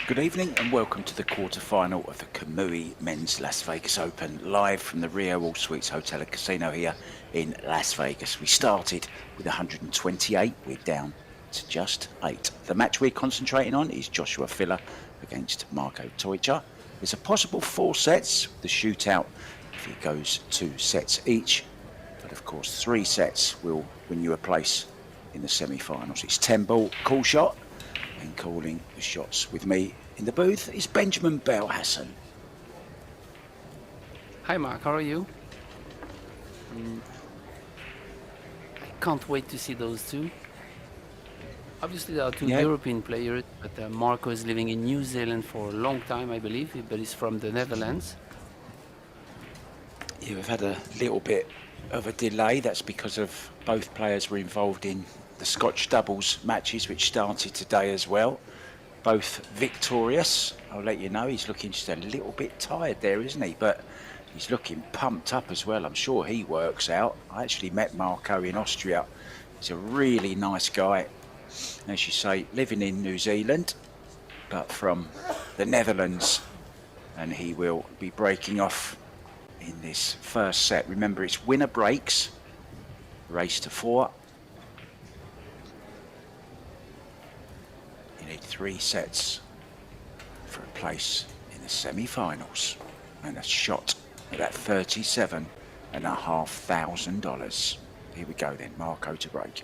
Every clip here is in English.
Good evening and welcome to the quarter-final of the Kamui Men's Las Vegas Open, live from the Rio All Suites Hotel and Casino here in Las Vegas. We started with 128, we're down to just 8. The match we're concentrating on is Joshua Filler against Marco TEUTSCHER. There's a possible 4 sets, the shootout if it goes 2 sets each, but of course 3 sets will win you a place in the semi-finals. It's 10 ball, cool shot. And calling the shots with me in the booth is Benjamin Belhassan. Hi Mark, how are you? I can't wait to see those two. Obviously there are two European players, but Marco is living in New Zealand for a long time, I believe, but he's from the Netherlands. Yeah, we've had a little bit of a delay. That's because of both players were involved in the Scotch doubles matches, which started today as well. Both victorious. I'll let you know, he's looking just a little bit tired there, isn't he? But he's looking pumped up as well. I'm sure he works out. I actually met Marco in Austria. He's a really nice guy. As you say, living in New Zealand, but from the Netherlands. And he will be breaking off in this first set. Remember, it's winner breaks, race to 4. You need 3 sets for a place in the semi-finals and a shot at that $37,500. Here we go then, Marco to break.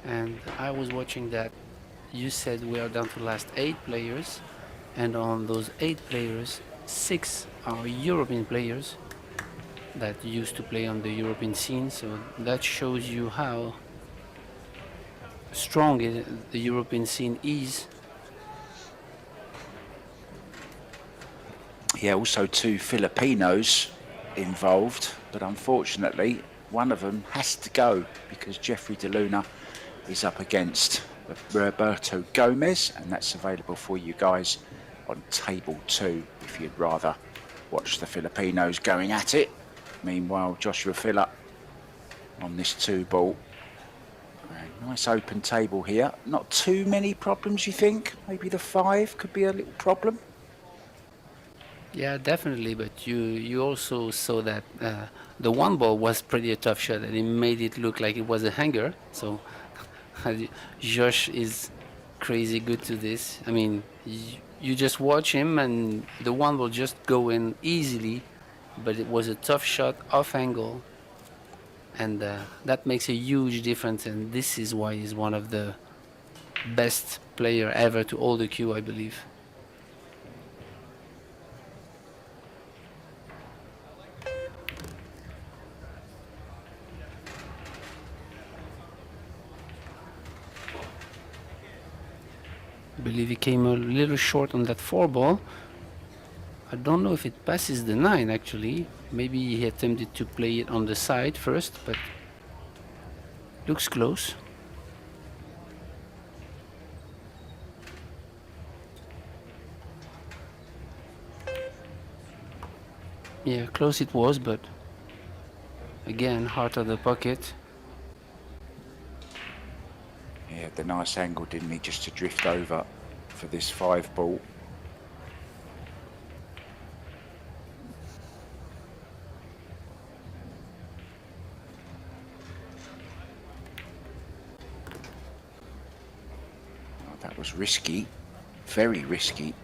And I was watching that. You said we are down to the last 8 players, and on those 8 players, 6 are European players that used to play on the European scene, so that shows you how strong the European scene is. Yeah, also 2 Filipinos involved, but unfortunately one of them has to go because Jeffrey De Luna is up against Roberto Gomez, and that's available for you guys on table 2 if you'd rather watch the Filipinos going at it. Meanwhile, Joshua Filler on this 2 ball. Nice open table here. Not too many problems, you think? Maybe the 5 could be a little problem. Yeah, definitely, but you also saw that the 1 ball was pretty a tough shot, and it made it look like it was a hanger. So Josh is crazy good to this. I mean, you just watch him and the 1 will just go in easily, but it was a tough shot off angle, and that makes a huge difference, and this is why he's one of the best player ever to hold the cue, I believe. I believe he came a little short on that 4 ball. I don't know if it passes the 9 actually. Maybe he attempted to play it on the side first, but looks close. Yeah, close it was, but again, heart of the pocket. Yeah, the nice angle, didn't he, just to drift over for this 5 ball. Oh, that was risky, very risky.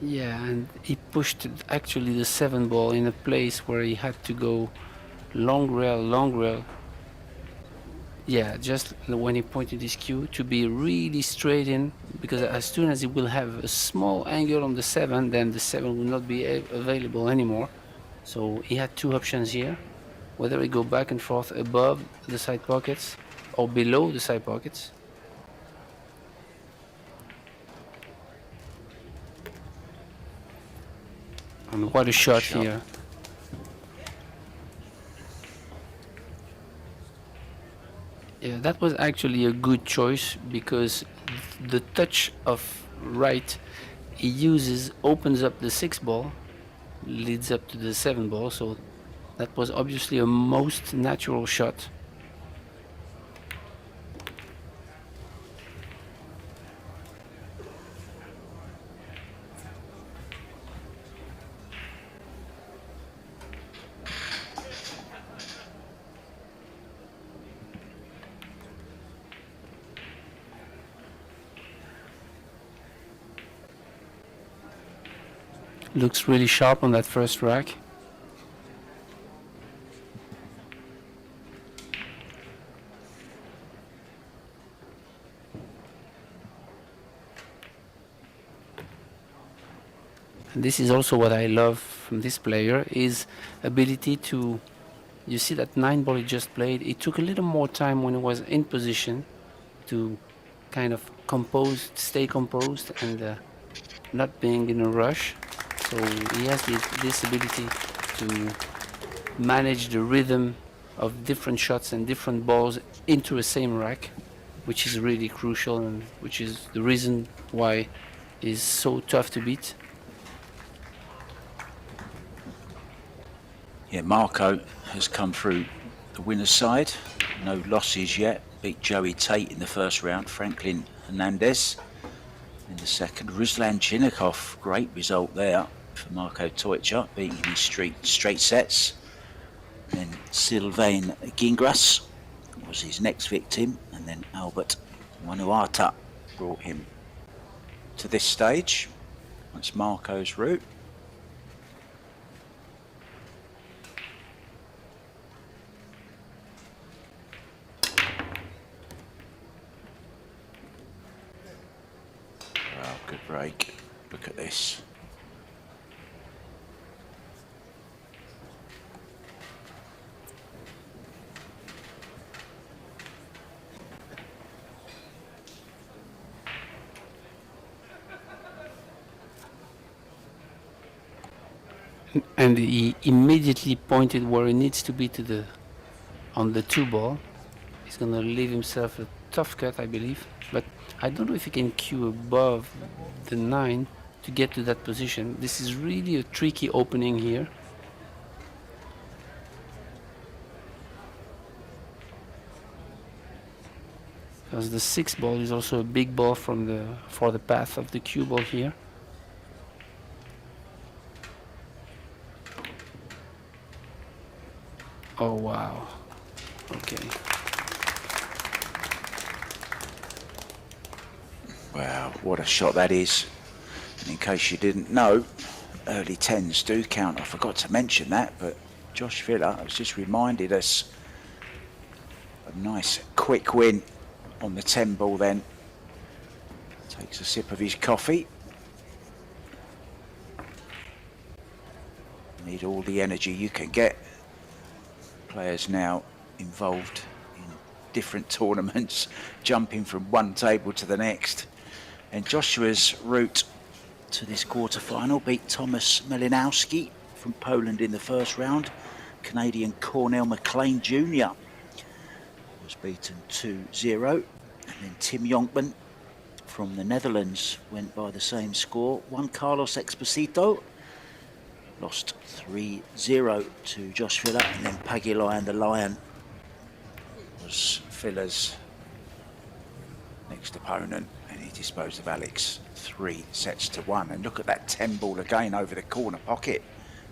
Yeah, and he pushed actually the 7 ball in a place where he had to go long rail. Yeah, just when he pointed his cue to be really straight in, because as soon as he will have a small angle on the 7, then the 7 will not be available anymore. So he had 2 options here, whether he go back and forth above the side pockets or below the side pockets. And what a shot here. Yeah, that was actually a good choice because the touch of right he opens up the 6 ball, leads up to the 7 ball, so that was obviously a most natural shot. Looks really sharp on that first rack. And this is also what I love from this player, is ability to, you see that 9 ball he just played, it took a little more time when he was in position to kind of stay composed and not being in a rush. So he has this ability to manage the rhythm of different shots and different balls into the same rack, which is really crucial and which is the reason why he's so tough to beat. Yeah, Marco has come through the winner's side. No losses yet. Beat Joey Tate in the first round. Franklin Hernandez in the second. Ruslan Chinnikov, great result there for Marco TEUTSCHER, beating him in straight sets. Then Sylvain Gingras was his next victim, and then Albert Manuata brought him to this stage. That's Marco's route. Wow, good break. Look at this. And he immediately pointed where he needs to be on the 2 ball. He's gonna leave himself a tough cut, I believe, but I don't know if he can cue above the 9 to get to that position. This is really a tricky opening here. Because the 6 ball is also a big ball for the path of the cue ball here. Oh wow. Okay. Wow, what a shot that is. And in case you didn't know, early 10s do count. I forgot to mention that, but Josh Filler has just reminded us a nice quick win on the 10 ball then. Takes a sip of his coffee. Need all the energy you can get. Players now involved in different tournaments, jumping from one table to the next. And Joshua's route to this quarterfinal beat Thomas Melinowski from Poland in the first round. Canadian Cornell McLean Jr. was beaten 2-0. And then Tim Jonkman from the Netherlands went by the same score. Juan Carlos Exposito lost 3-0 to Josh Filler, and then Pagulayan the Lion was Filler's next opponent, and he disposed of Alex 3-1. And look at that 10 ball again over the corner pocket.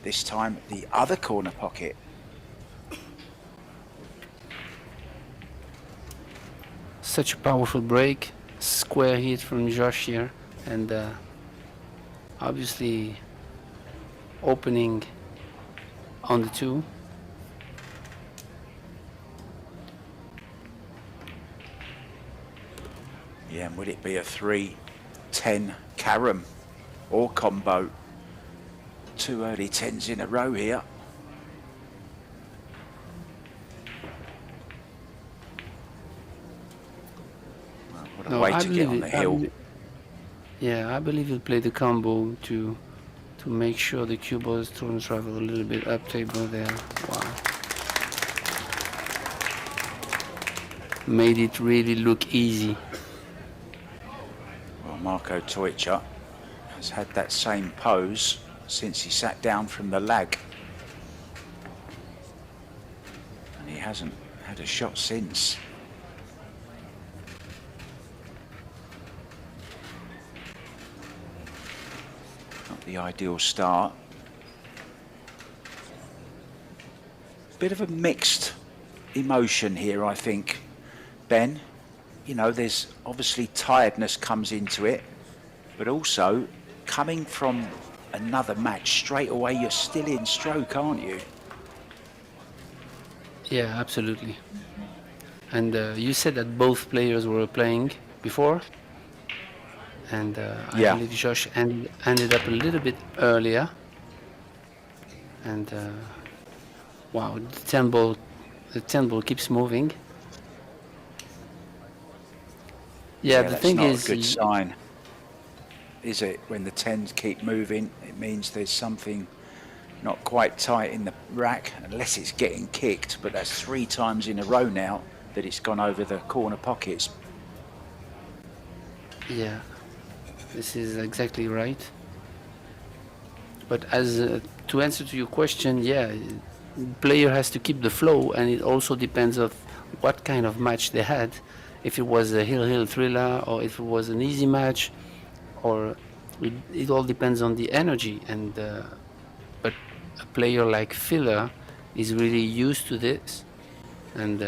This time the other corner pocket. Such a powerful break, square hit from Josh here, and obviously opening on the 2. Yeah, and would it be a 3-10 carom or combo? 2 early 10s in a row here. Well, what a way to get on the hill. Yeah, I believe he'll play the combo to make sure the cue ball's turn travel a little bit up table there. Wow. Made it really look easy. Well, Marco TEUTSCHER has had that same pose since he sat down from the lag. And he hasn't had a shot since. Not the ideal start. Bit of a mixed emotion here, I think, Ben. You know, there's obviously tiredness comes into it, but also coming from another match straight away, you're still in stroke, aren't you? Yeah, absolutely. And you said that both players were playing before, and I Yeah. believe Josh ended up a little bit earlier. And wow, the 10 ball keeps moving. Yeah, the That's thing not is, a good sign, is it? When the 10s keep moving, it means there's something not quite tight in the rack, unless it's getting kicked, but that's 3 times in a row now that it's gone over the corner pockets. yeah, this is exactly right. But as to answer to your question, yeah, player has to keep the flow, and it also depends of what kind of match they had. If it was a hill thriller, or if it was an easy match, or it all depends on the energy. And but a player like Filler is really used to this, and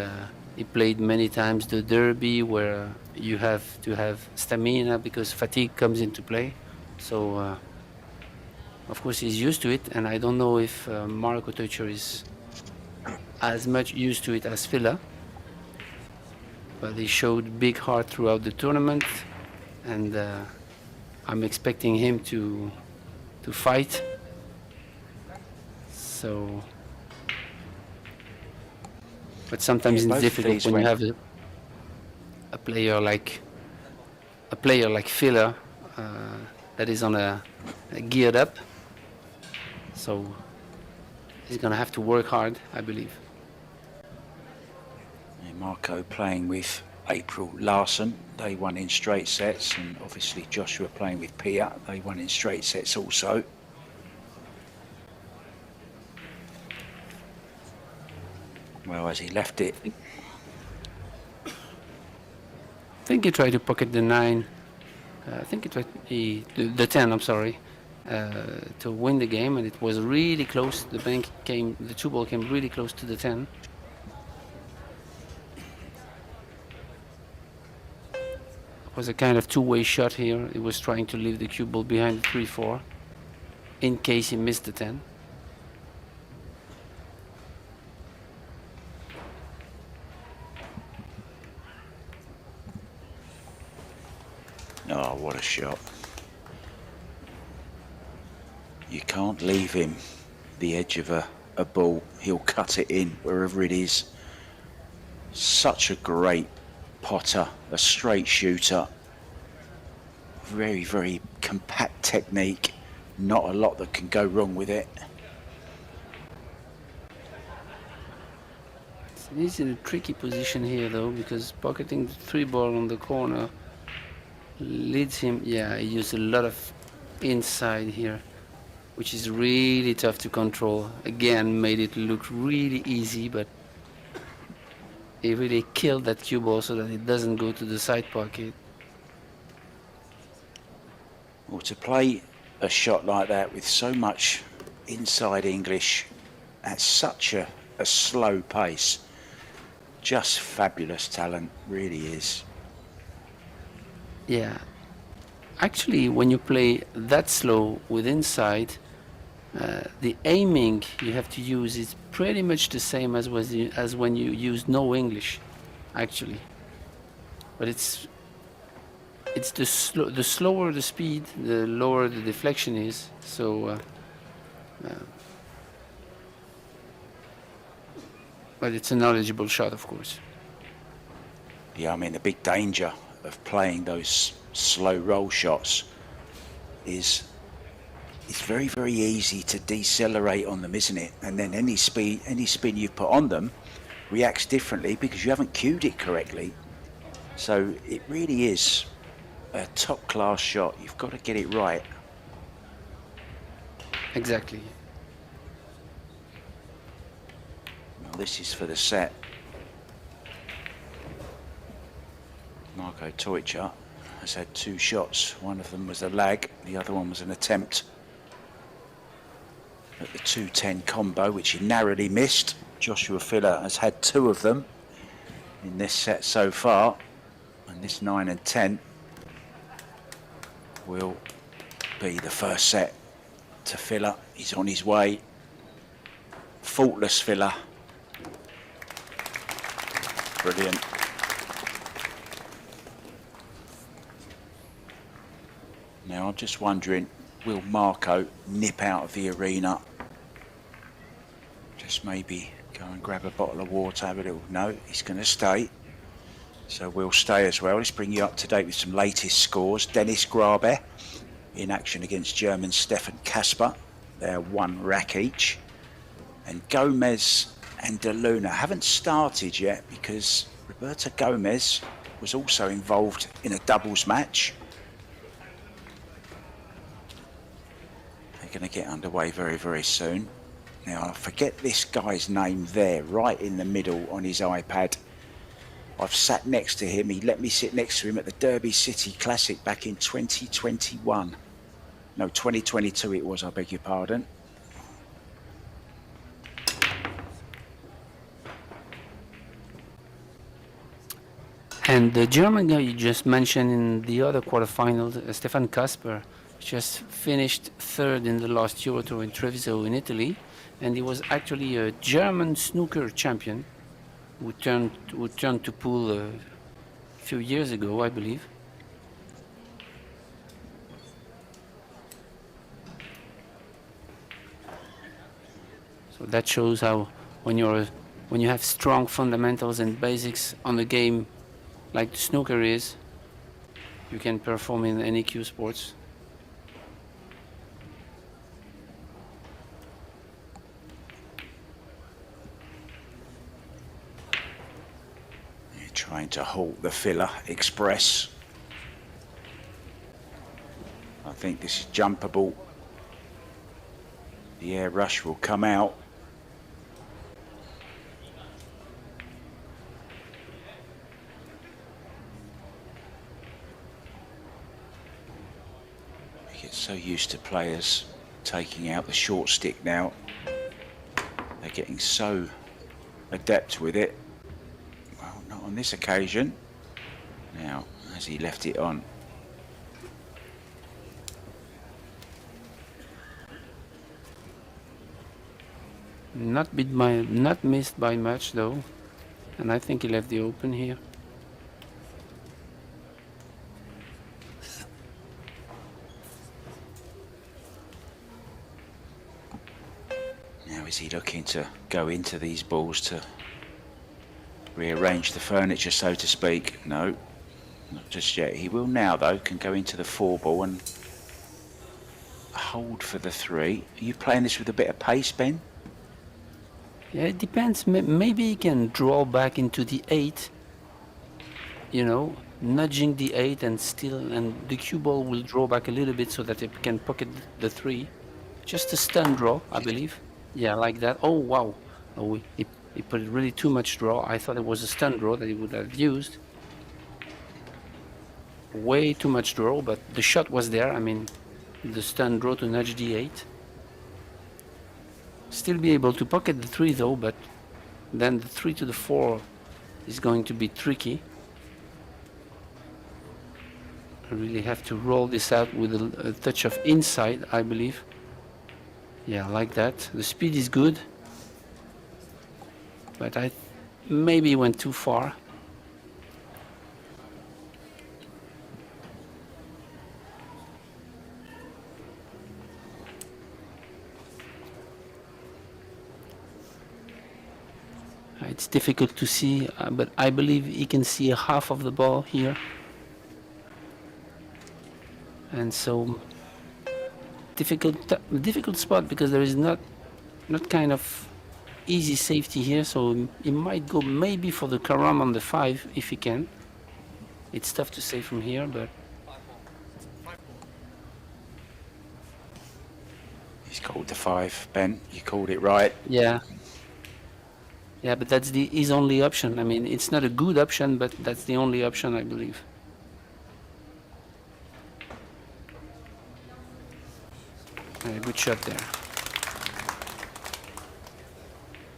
he played many times the derby, where you have to have stamina because fatigue comes into play. So of course he's used to it, and I don't know if Marco TEUTSCHER is as much used to it as Filler, but he showed big heart throughout the tournament, and I'm expecting him to fight. So, but sometimes it's difficult when you have a player like Filler that is on a geared up. So he's gonna have to work hard, I believe. Marco playing with April Larson, they won in straight sets, and obviously Joshua playing with Pia, they won in straight sets also. Well, as he left it, I think he tried to pocket the 9. I think it tried the 10. I'm sorry, to win the game, and it was really close. The 2 ball came really close to the 10. It was a kind of two-way shot here. It was trying to leave the cue ball behind the 3-4 in case he missed the 10. oh, what a shot. You can't leave him the edge of a ball. He'll cut it in wherever it is. Such a great potter, a straight shooter. Very, very compact technique. Not a lot that can go wrong with it. He's in a tricky position here though, because pocketing the 3 ball on the corner leads him. Yeah, he used a lot of inside here, which is really tough to control. Again, made it look really easy, but he really killed that cue ball so that it doesn't go to the side pocket. Well, to play a shot like that with so much inside English at such a slow pace, just fabulous talent, really is. Yeah, actually, when you play that slow with inside, the aiming you have to use is pretty much the same as when you use no English, actually. But it's the slower the speed, the lower the deflection is. So, but it's a knowledgeable shot, of course. Yeah, I mean, the big danger of playing those slow roll shots is it's very, very easy to decelerate on them, isn't it? And then any spin you've put on them reacts differently because you haven't cued it correctly. So it really is a top-class shot. You've got to get it right. Exactly. Well, this is for the set. Marco TEUTSCHER has had 2 shots. One of them was a lag, the other one was an attempt at the 2-10 combo, which he narrowly missed. Joshua FILLER has had 2 of them in this set so far, and this 9 and 10 will be the first set to FILLER. He's on his way. Faultless FILLER. Brilliant. Now I'm just wondering, will Marco nip out of the arena? Just maybe go and grab a bottle of water, have a little... No, he's going to stay. So we'll stay as well. Let's bring you up to date with some latest scores. Dennis Grabe in action against German Stefan Kasper. They're 1 rack each. And Gomez and De Luna haven't started yet because Roberto Gomez was also involved in a doubles match. They're going to get underway very, very soon. Now, I forget this guy's name there, right in the middle on his iPad. I've sat next to him. He let me sit next to him at the Derby City Classic back in 2021. No, 2022 it was, I beg your pardon. And the German guy you just mentioned in the other quarterfinals, Stefan Kasper, just finished 3rd in the last Euro Tour in Treviso in Italy, and he was actually a German snooker champion who turned to pool a few years ago, I believe. So that shows how when you have strong fundamentals and basics on the game like the snooker is, you can perform in any cue sports. You're trying to halt the FILLER Express. I think this is jumpable. The air rush will come out. So used to players taking out the short stick now. They're getting so adept with it. Well, not on this occasion. Now, as he left it on. Not missed by much though, and I think he left the open here. Is he looking to go into these balls to rearrange the furniture, so to speak? No, not just yet. He will now, though, can go into the 4 ball and hold for the 3. Are you playing this with a bit of pace, Ben? Yeah, it depends. Maybe he can draw back into the 8, you know, nudging the 8 and the cue ball will draw back a little bit so that it can pocket the 3. Just a stun draw, I believe. Yeah, like that. Oh, wow. Oh, he put really too much draw. I thought it was a stun draw that he would have used. Way too much draw, but the shot was there. I mean, the stun draw to nudge d8. Still be able to pocket the 3 though, but then the 3 to the 4 is going to be tricky. I really have to roll this out with a touch of inside, I believe. Yeah, like that. The speed is good, but I maybe went too far. It's difficult to see, but I believe he can see half of the ball here. And so difficult spot because there is not kind of easy safety here, so he might go maybe for the carom on the 5 if he can. It's tough to say from here, but called the 5, Ben. You called it right. Yeah. Yeah, but that's his only option. I mean, it's not a good option, but that's the only option, I believe. Good shot there.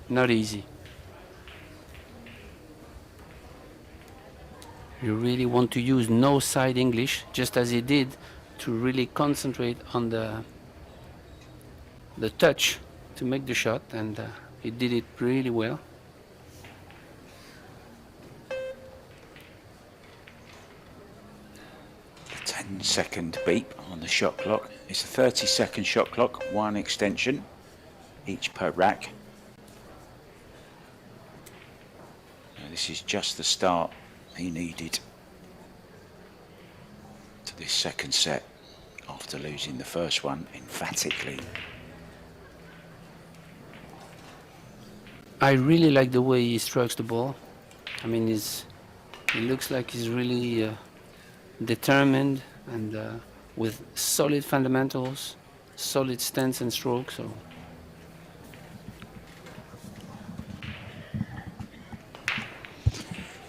Not easy. You really want to use no side English, just as he did, to really concentrate on the touch to make the shot, and he did it really well. The 10-second beep on the shot clock. It's a 30-second shot clock, 1 extension, each per rack. Now this is just the start he needed to this second set after losing the first one emphatically. I really like the way he strokes the ball. I mean, he looks like he's really determined and with solid fundamentals, solid stance and stroke. So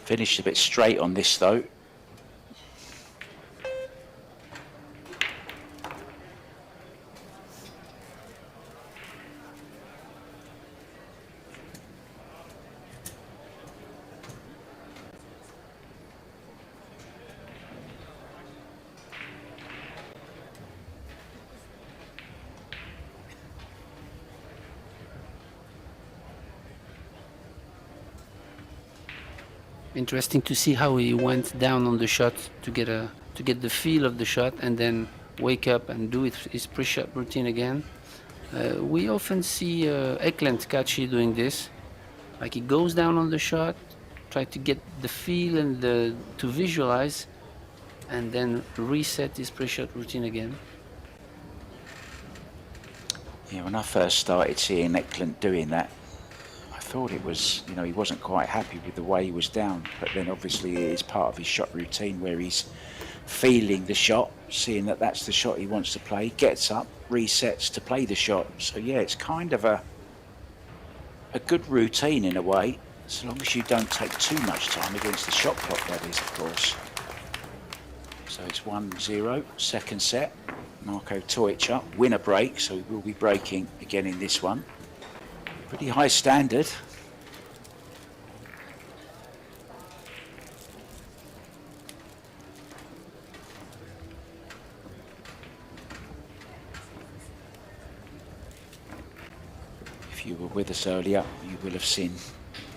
Finished a bit straight on this though. interesting to see how he went down on the shot to get the feel of the shot and then wake up and do his pre-shot routine again. We often see Ekland Kachi doing this. Like he goes down on the shot, try to get the feel and to visualize, and then reset his pre-shot routine again. Yeah, when I first started seeing Ekland doing that, I thought it was, you know, he wasn't quite happy with the way he was down. But then obviously it is part of his shot routine where he's feeling the shot, seeing that that's the shot he wants to play, gets up, resets to play the shot. So yeah, it's kind of a good routine in a way, as long as you don't take too much time against the shot clock, that is, of course. So it's 1-0, second set. Marco TEUTSCHER, winner break, so he will be breaking again in this one. Pretty high standard. If you were with us earlier, you will have seen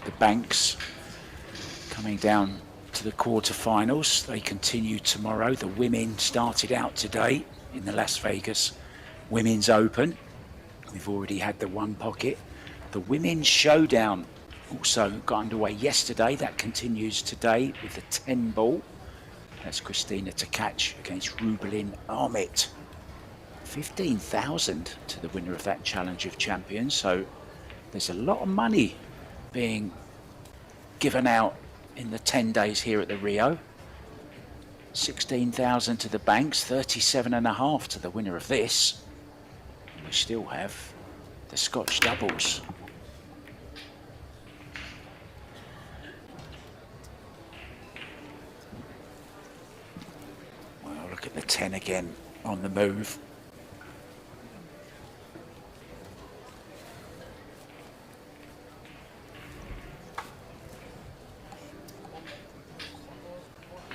the Banks coming down to the quarterfinals. They continue tomorrow. The women started out today in the Las Vegas Women's Open. We've already had the one pocket. The Women's Showdown also got underway yesterday. That continues today with the 10 ball. That's Christina Tkach against Rubelin Armit. 15,000 to the winner of that Challenge of Champions. So there's a lot of money being given out in the 10 days here at the Rio. 16,000 to the Banks, 37.5 to the winner of this. And we still have the Scotch doubles. Well, look at the 10 again on the move.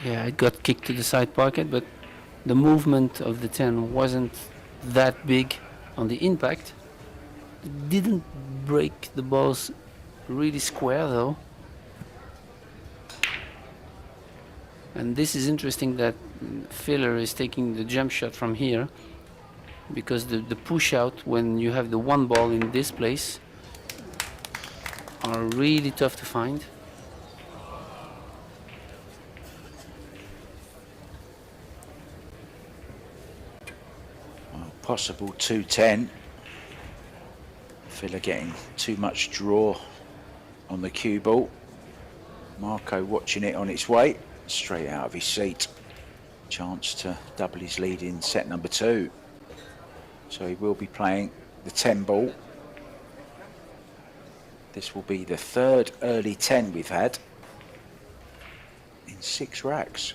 Yeah, it got kicked to the side pocket, but the movement of the 10 wasn't that big on the impact. It didn't break the balls really square though. And this is interesting that FILLER is taking the jump shot from here, because the push out when you have the one ball in this place are really tough to find. Possible 2-10. FILLER getting too much draw on the cue ball. Marco watching it on its way, straight out of his seat. Chance to double his lead in set number 2. So he will be playing the 10 ball. This will be the third early 10 we've had in 6 racks.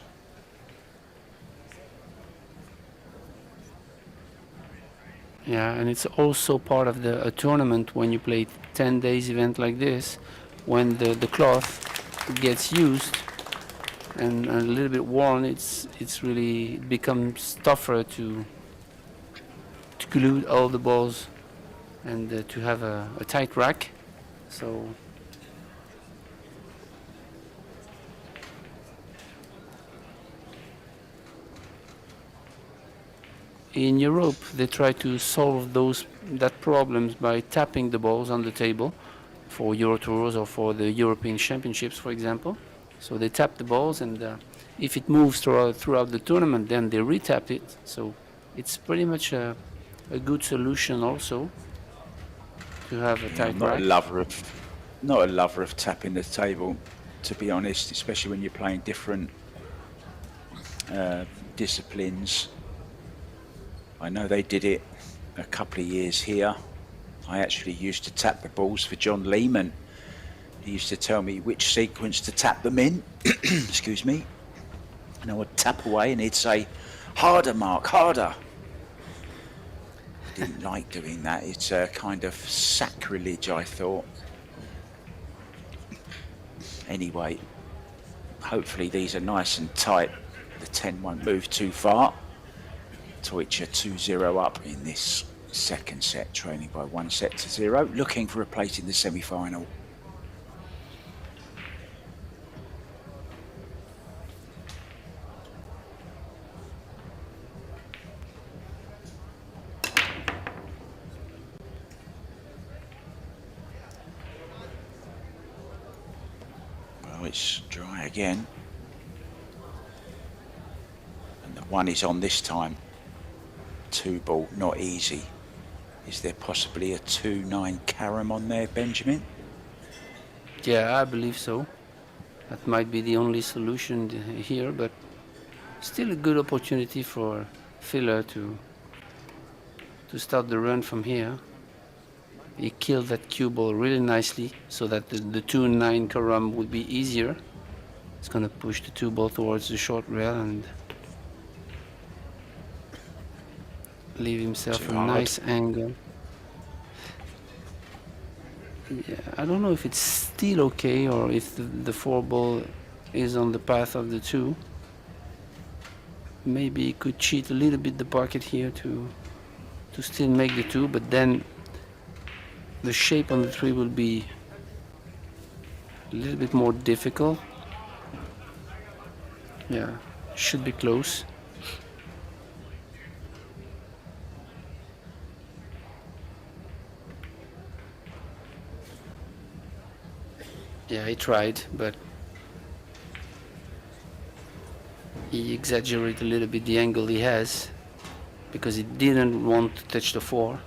Yeah, and it's also part of a tournament when you play 10 days event like this, when the cloth gets used and a little bit worn, it's really it becomes tougher to glue all the balls and to have a tight rack. So in Europe, they try to solve that problems by tapping the balls on the table for Euro Tours or for the European Championships, for example. So they tap the balls, and if it moves throughout the tournament, then they retap it. So it's pretty much a good solution also to have a tight I'm not rack. not a lover of tapping the table, to be honest, especially when you're playing different disciplines. I know they did it a couple of years here. I actually used to tap the balls for John Lehman. He used to tell me which sequence to tap them in. Excuse me. And I would tap away and he'd say, harder, Mark, harder. I didn't like doing that. It's a kind of sacrilege, I thought. Anyway, hopefully these are nice and tight. The 10 won't move too far. TEUTSCHER 2-0 up in this second set, trailing by 1-0, looking for a place in the semi-final. Well, it's dry again. And the 1 is on this time. 2 ball, not easy. Is there possibly a 2-9 carom on there, Benjamin? Yeah, I believe so. That might be the only solution here, but still a good opportunity for FILLER to start the run from here. He killed that cue ball really nicely so that the 2-9 carom would be easier. It's going to push the 2 ball towards the short rail and leave himself a nice angle. Yeah, I don't know if it's still okay or if the 4 ball is on the path of the 2. Maybe he could cheat a little bit the pocket here to still make the 2, but then the shape on the 3 will be a little bit more difficult. Yeah, should be close. Yeah, he tried, but he exaggerated a little bit the angle he has because he didn't want to touch the 4.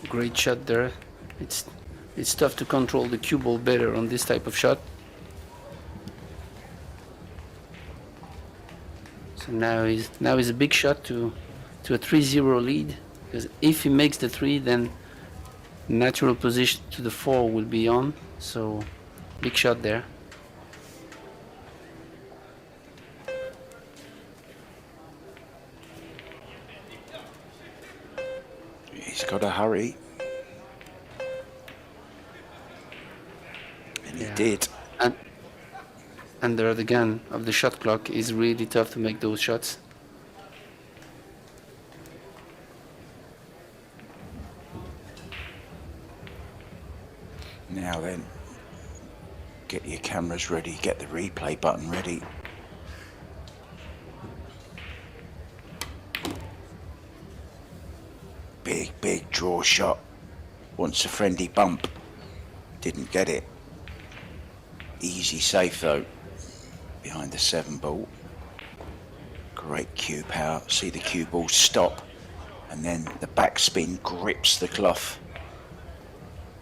Great shot there. It's tough to control the cue ball better on this type of shot. So now is a big shot to a 3-0 lead, because if he makes the 3, then natural position to the 4 will be on. So big shot there. He's got to hurry. And he did. And under the gun of the shot clock is really tough to make those shots. Now then, get your cameras ready, get the replay button ready. big draw shot. Wants a friendly bump. Didn't get it. Easy safe though. Behind the 7 ball. Great cue power. See the cue ball stop. And then the backspin grips the cloth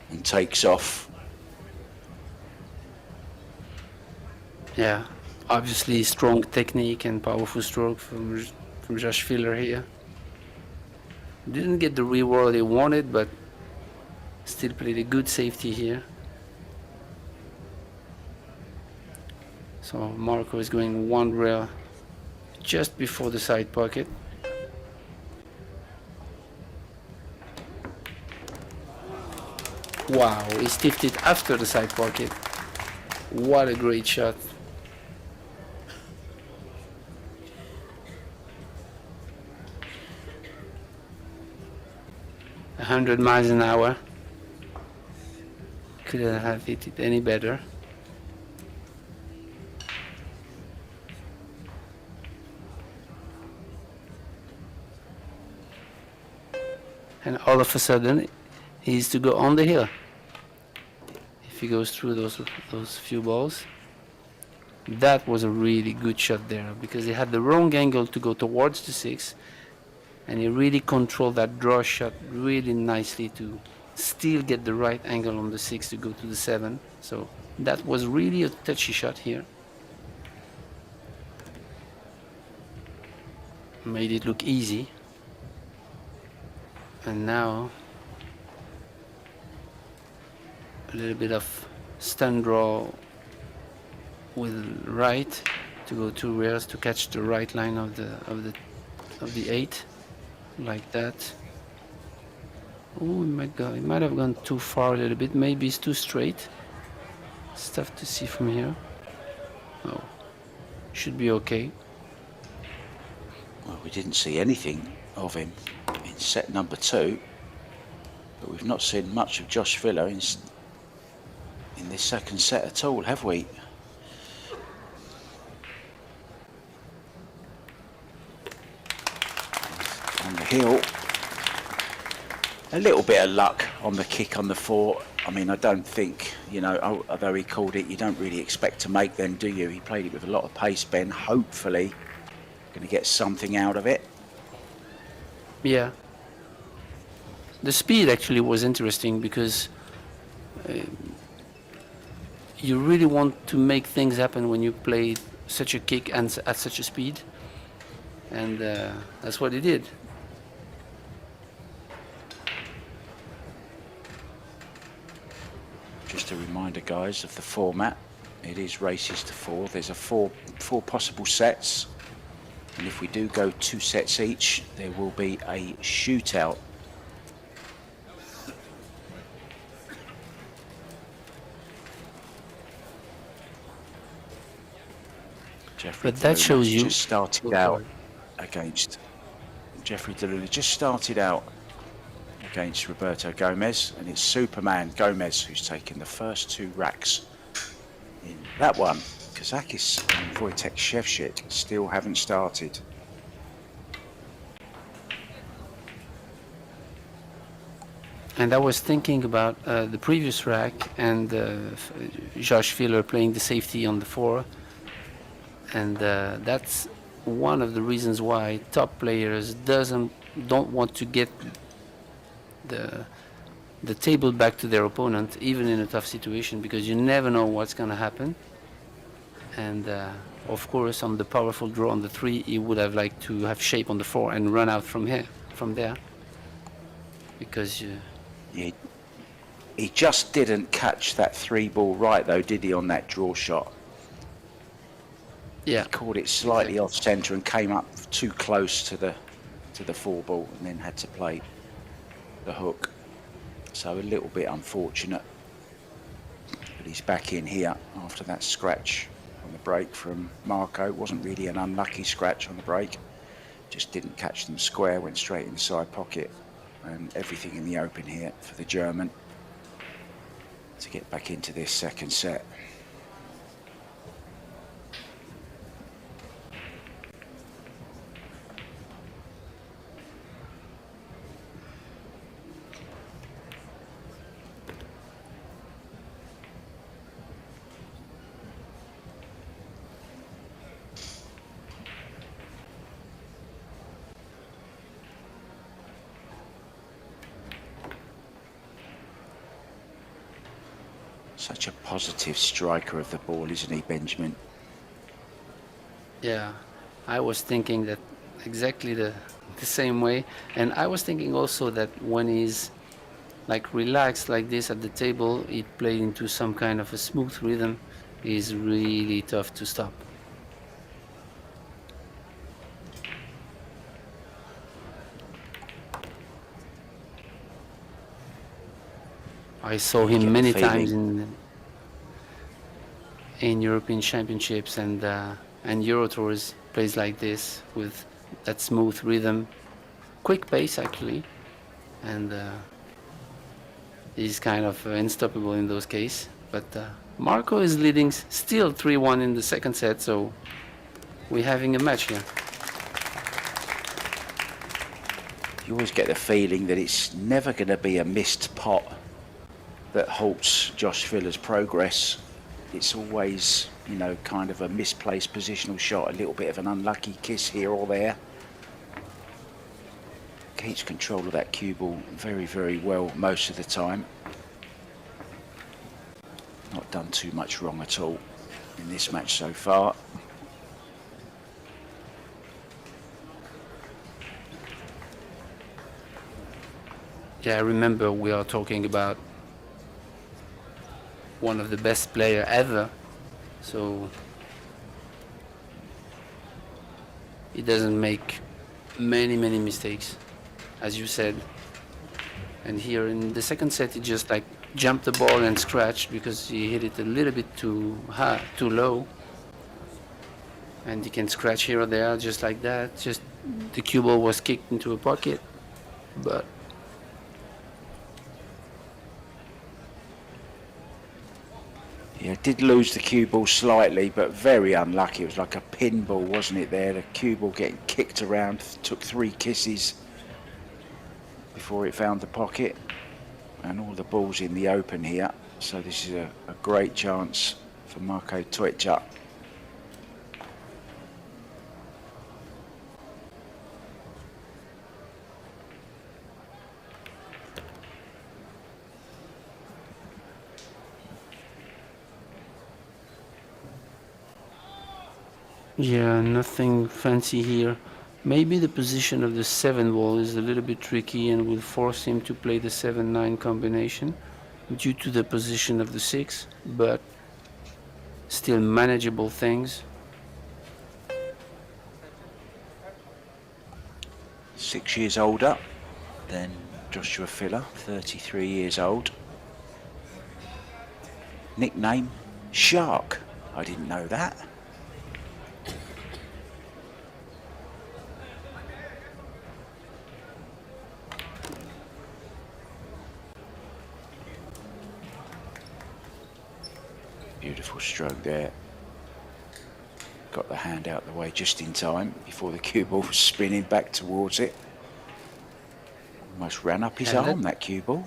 and takes off. Yeah, obviously strong technique and powerful stroke from Josh Filler here. Didn't get the reward he wanted, but still played a good safety here. So Marco is going one rail just before the side pocket. Wow, he stiffed it after the side pocket. What a great shot. A 100 miles an hour. Couldn't have hit it any better. And all of a sudden, he's to go on the hill. If he goes through those few balls. That was a really good shot there because he had the wrong angle to go towards the 6, and he really controlled that draw shot really nicely to still get the right angle on the 6 to go to the 7. So that was really a touchy shot here. Made it look easy. And now a little bit of stun draw with right to go 2 rails to catch the right line of the 8, like that. Oh, he might have gone too far a little bit. Maybe it's too straight. It's tough to see from here. Oh, should be okay. Well, we didn't see anything of him in set number 2, but we've not seen much of Josh Filler in this second set at all, have we? On the hill, a little bit of luck on the kick on the 4. I mean, I don't think, you know, although he called it, you don't really expect to make them, do you? He played it with a lot of pace, Ben. Hopefully going to get something out of it. Yeah. The speed actually was interesting because you really want to make things happen when you play such a kick and at such a speed. And that's what he did. Just a reminder, guys, of the format. It is races to 4. There's a four possible sets. And if we do go 2 sets each, there will be a shootout. Jeffrey But that shows you just started out against Jeffrey DeLuna just started out against Roberto Gomez, and it's Superman Gomez who's taken the first 2 racks in that one. Kazakis and Wojtek Shevchik still haven't started. And I was thinking about the previous rack and Josh Filler playing the safety on the 4. And that's one of the reasons why top players don't want to get the table back to their opponent, even in a tough situation, because you never know what's going to happen. And of course, on the powerful draw on the 3, he would have liked to have shape on the 4 and run out from there, because he just didn't catch that 3 ball right, though, did he, on that draw shot? Yeah, he caught it slightly off centre and came up too close to the 4 ball, and then had to play the hook. So a little bit unfortunate, but he's back in here after that scratch on the break from Marco. It wasn't really an unlucky scratch on the break, just didn't catch them square, went straight in the side pocket, and everything in the open here for the German to get back into this second set. Such a positive striker of the ball, isn't he, Benjamin? Yeah, I was thinking that exactly the same way, and I was thinking also that when he's like relaxed like this at the table, he played into some kind of a smooth rhythm. Is really tough to stop. I saw You him get the many times feeling. in European Championships and Euro Tours. Plays like this with that smooth rhythm, quick pace actually, and he's kind of unstoppable in those cases. But Marco is leading still 3-1 in the second set, so we're having a match here. You always get the feeling that it's never going to be a missed pot that halts Josh Filler's progress. It's always, you know, kind of a misplaced positional shot, a little bit of an unlucky kiss here or there. Keeps control of that cue ball very, very well most of the time. Not done too much wrong at all in this match so far. Yeah, I remember we are talking about one of the best player ever, so he doesn't make many mistakes, as you said. And here in the second set, he just like jumped the ball and scratched because he hit it a little bit too high, too low. And he can scratch here or there just like that. Just the cue ball was kicked into a pocket, but Yeah, did lose the cue ball slightly, but very unlucky. It was like a pinball, wasn't it there? The cue ball getting kicked around, took 3 kisses before it found the pocket. And all the balls in the open here. So this is a great chance for Marco TEUTSCHER. yeah, nothing fancy here. Maybe the position of the 7 ball is a little bit tricky and will force him to play the 7-9 combination due to the position of the 6, but still manageable things. 6 years older than Joshua Filler, 33 years old. Nickname, Shark. I didn't know that. Beautiful stroke there. Got the hand out the way just in time before the cue ball was spinning back towards it. Almost ran up his arm, that cue ball.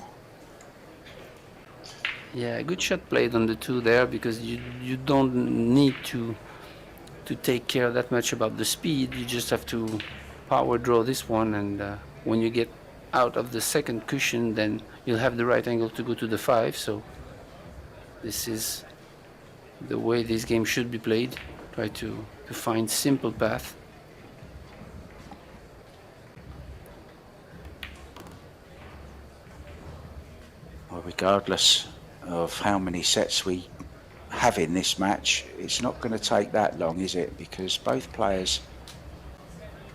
Yeah, good shot played on the 2 there because you don't need to take care that much about the speed. You just have to power draw this one, and when you get out of the second cushion, then you'll have the right angle to go to the 5. So this is the way this game should be played. Try to find simple path. Well, regardless of how many sets we have in this match, it's not going to take that long, is it? Because both players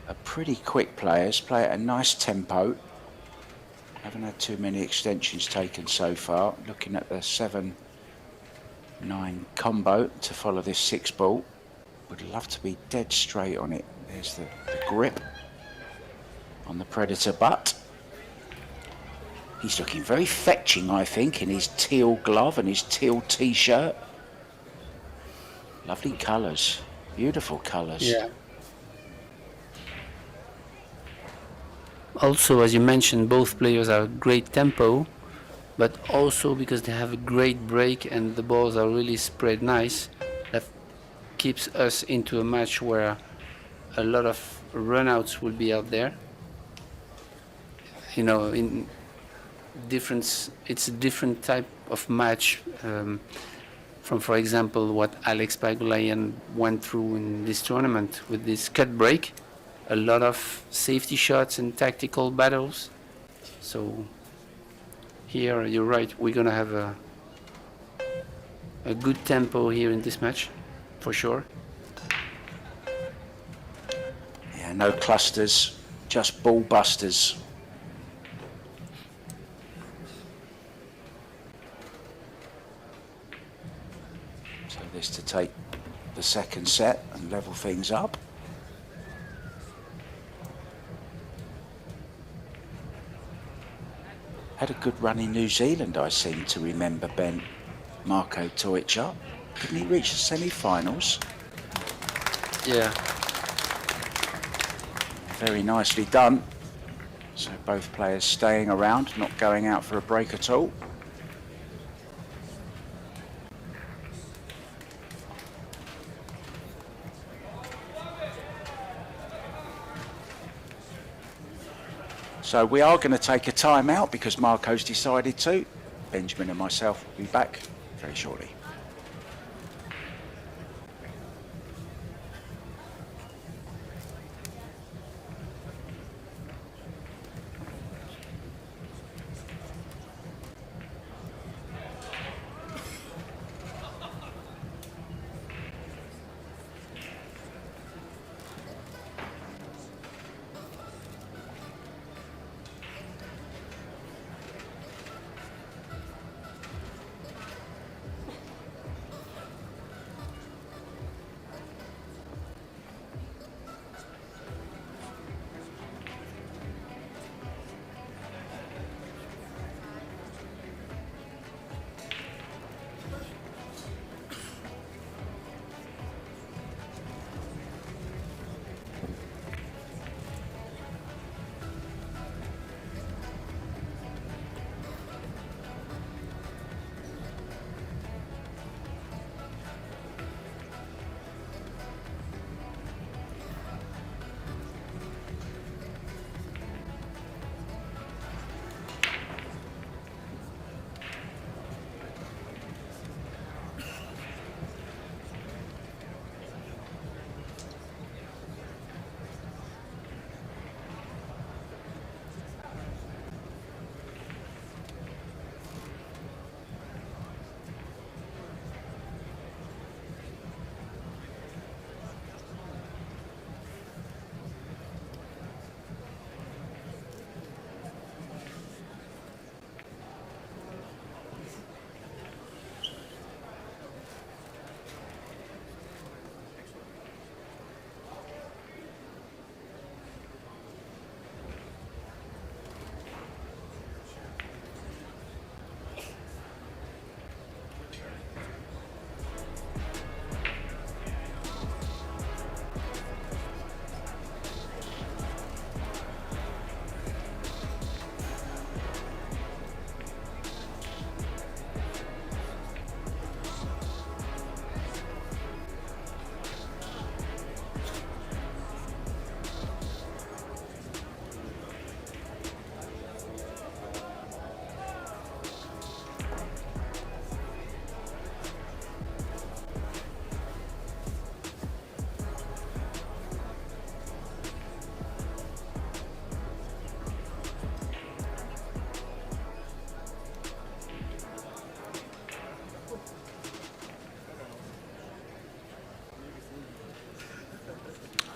are pretty quick players, play at a nice tempo. Haven't had too many extensions taken so far. Looking at the 7-9 combo to follow this 6 ball. Would love to be dead straight on it. There's the grip on the Predator butt. He's looking very fetching, I think, in his teal glove and his teal t-shirt. Lovely colours, beautiful colours. Yeah. Also, as you mentioned, both players are great tempo, but also because they have a great break and the balls are really spread nice, that keeps us into a match where a lot of runouts will be out there. You know, it's a different type of match from, for example, what Alex Pagulayan went through in this tournament with this cut break. A lot of safety shots and tactical battles. So here, you're right, we're going to have a good tempo here in this match, for sure. Yeah, no clusters, just ball busters. So this to take the second set and level things up. Had a good run in New Zealand, I seem to remember, Ben. Marco TEUTSCHER. Didn't he reach the semi-finals? Yeah. Very nicely done. So both players staying around, not going out for a break at all. So we are going to take a time out because Marco's decided to. Benjamin and myself will be back very shortly.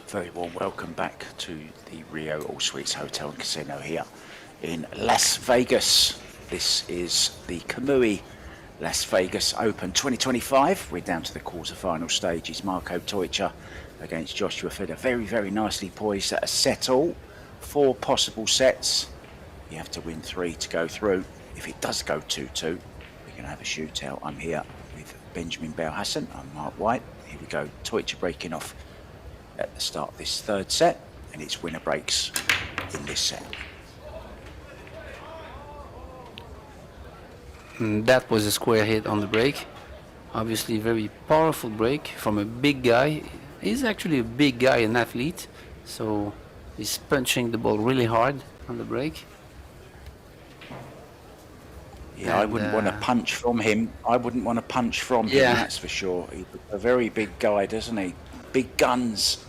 Very warm welcome back to the Rio All Suites Hotel and Casino here in Las Vegas. This is the Kamui Las Vegas Open 2025. We're down to the quarterfinal stages. Marco TEUTSCHER against Joshua FILLER. Very, very nicely poised at a set all. 4 possible sets. You have to win 3 to go through. If it does go 2-2, we're going to have a shootout. I'm here with Benjamin Belhassan. I'm Mark White. Here we go. TEUTSCHER breaking off at the start of this third set, and it's winner breaks in this set. That was a square hit on the break. Obviously very powerful break from a big guy. He's actually a big guy, an athlete, so he's punching the ball really hard on the break. Yeah, I and wouldn't want to punch from him. I wouldn't want to punch from him, yeah, that's for sure. He's a very big guy, doesn't he? Big guns.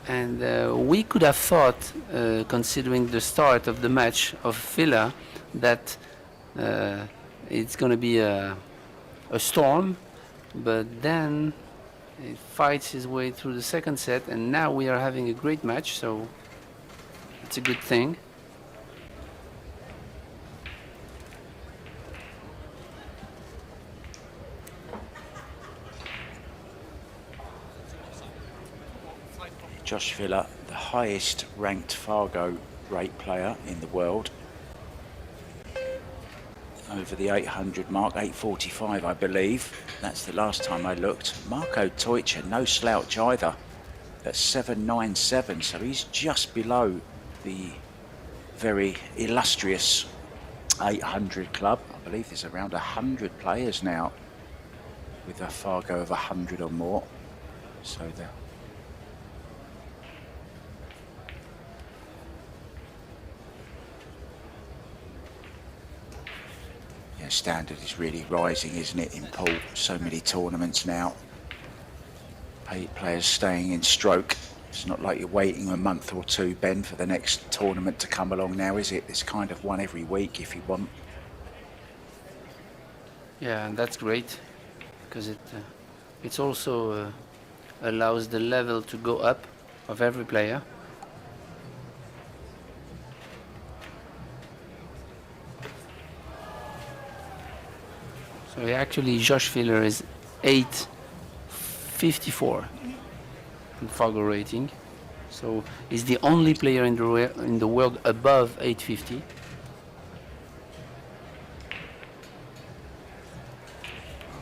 and we could have thought, considering the start of the match of FILLER, that it's going to be a storm, but then it fights his way through the second set, and now we are having a great match, so it's a good thing. Josh Filler, the highest ranked Fargo rate player in the world. Over the 800 mark, 845 I believe. That's the last time I looked. Marco TEUTSCHER, no slouch either, at 797, so he's just below the very illustrious 800 club. I believe there's around 100 players now with a Fargo of 100 or more. So the standard is really rising, isn't it, in pool? So many tournaments now. 8 players staying in stroke. It's not like you're waiting a month or two, Ben, for the next tournament to come along now, is it? It's kind of one every week if you want. Yeah, and that's great, because it's also allows the level to go up of every player. So actually, Josh Filler is 854 in Fargo rating. So he's the only player in the world above 850.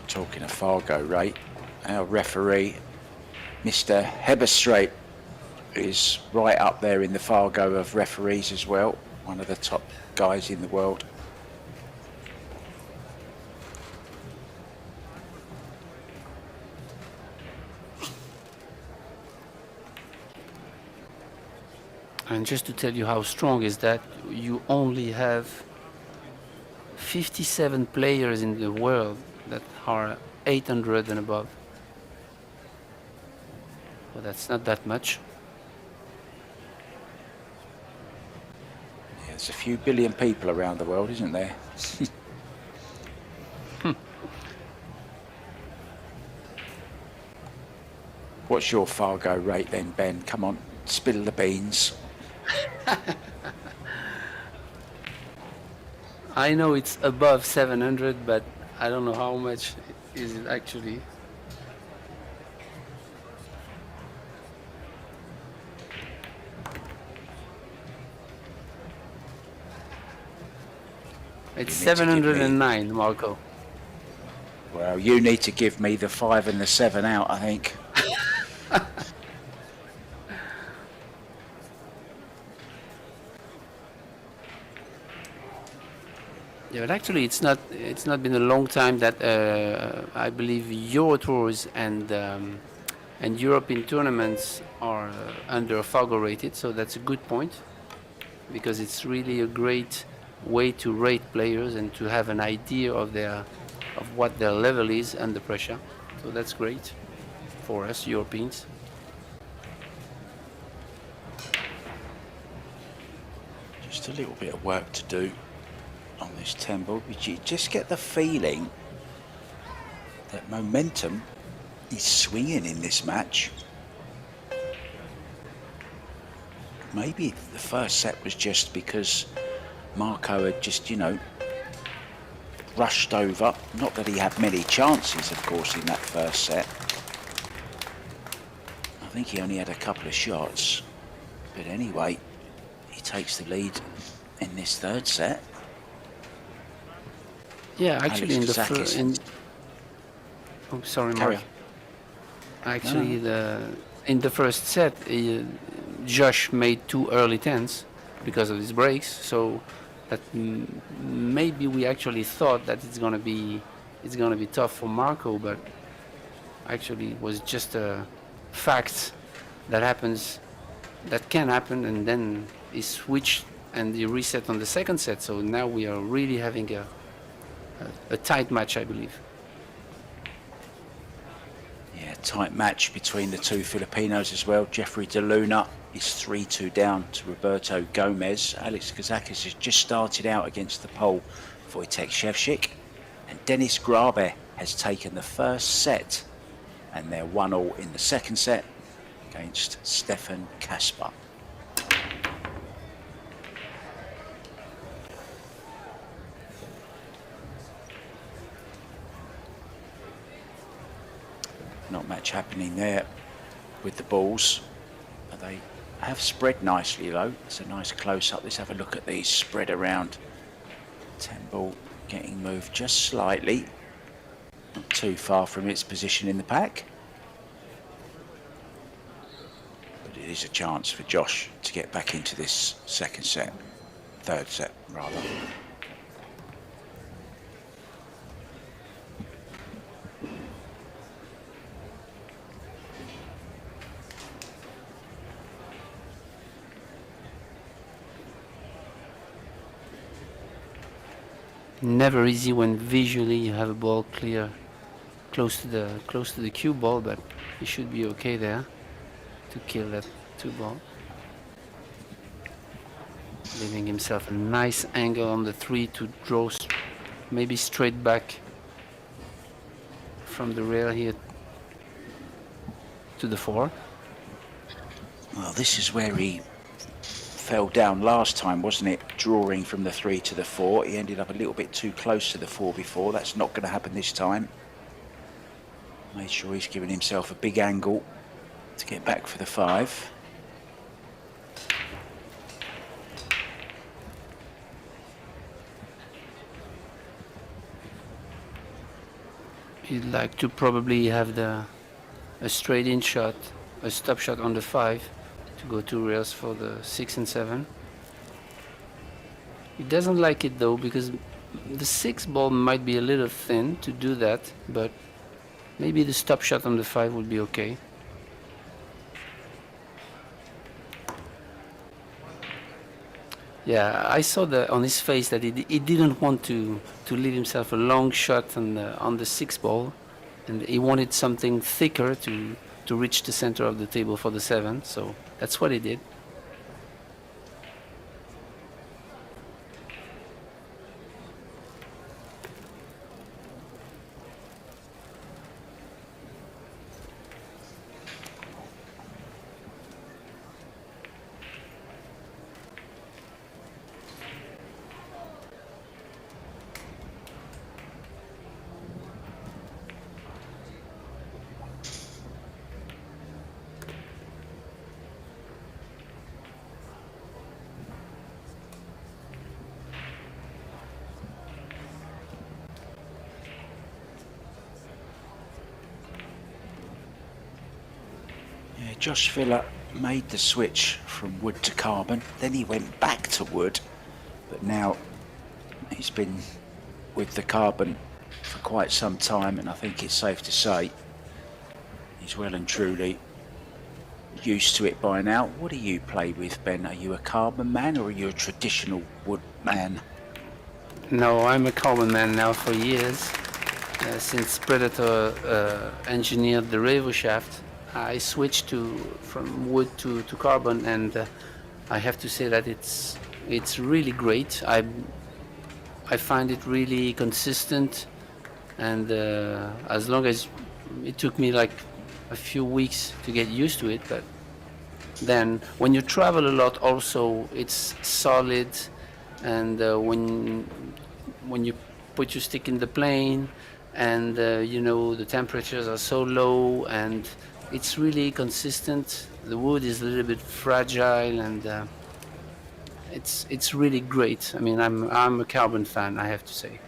Talking of Fargo rate, our referee, Mr. Heberstreit, is right up there in the Fargo of referees as well. One of the top guys in the world. And just to tell you how strong is that, you only have 57 players in the world that are 800 and above. Well, that's not that much. Yeah, there's a few billion people around the world, isn't there? What's your Fargo rate then, Ben? Come on, spill the beans. I know it's above 700, but I don't know how much is it actually. It's 709, Marco. Well, you need to give me the 5 and the 7 out, I think. Yeah, but actually, it's not been a long time that I believe Euro tours and European tournaments are under Fargo rated. So that's a good point, because it's really a great way to rate players and to have an idea of what their level is under pressure. So that's great for us Europeans. Just a little bit of work to do on this 10 ball, but you just get the feeling that momentum is swinging in this match. Maybe the first set was just because Marco had just, rushed over. Not that he had many chances, of course, in that first set. I think he only had a couple of shots. But anyway, he takes the lead in this third set. Yeah, actually, in the first. Oh, sorry, Mark. Actually, in the first set, Josh made 2 early tens because of his breaks. So that maybe we actually thought that it's gonna be tough for Marco, but actually it was just a fact that can happen, and then he switched and he reset on the second set. So now we are really having a tight match, I believe. Yeah, tight match between the two Filipinos as well. Jeffrey De Luna is 3-2 down to Roberto Gomez. Alex Kazakis has just started out against the Pole Wojtek Szewczyk, and Denis Grabe has taken the first set, and they're 1-1 in the second set against Stefan Kasper. Not much happening there with the balls. They have spread nicely though. It's a nice close-up. Let's have a look at these spread around. 10 ball getting moved just slightly. Not too far from its position in the pack. But it is a chance for Josh to get back into this second set. Third set, rather. Never easy when visually you have a ball clear close to the cue ball, but he should be okay there to kill that 2 ball. Leaving himself a nice angle on the 3 to draw maybe straight back from the rail here to the 4. Well, this is where he fell down last time, wasn't it? Drawing from the 3 to the 4. He ended up a little bit too close to the 4 before. That's not going to happen this time. Made sure he's given himself a big angle to get back for the 5. He'd like to probably have a straight in shot, a stop shot on the 5 to go 2 rails for the 6 and 7. He doesn't like it though, because the 6 ball might be a little thin to do that, but maybe the stop shot on the 5 would be okay. Yeah, I saw on his face that he didn't want to leave himself a long shot on the 6 ball, and he wanted something thicker to reach the center of the table for the 7. So that's what he did. Josh Filler made the switch from wood to carbon, then he went back to wood, but now he's been with the carbon for quite some time, and I think it's safe to say he's well and truly used to it by now. What do you play with, Ben? Are you a carbon man or are you a traditional wood man? No, I'm a carbon man now for years. Since Predator engineered the Revo shaft, I switched from wood to carbon, and I have to say that it's really great. I find it really consistent, and as long as it took me like a few weeks to get used to it, but then when you travel a lot also it's solid, and when you put your stick in the plane, and you know, the temperatures are so low and it's really consistent. The wood is a little bit fragile, and it's really great. I mean, I'm a carbon fan, I have to say.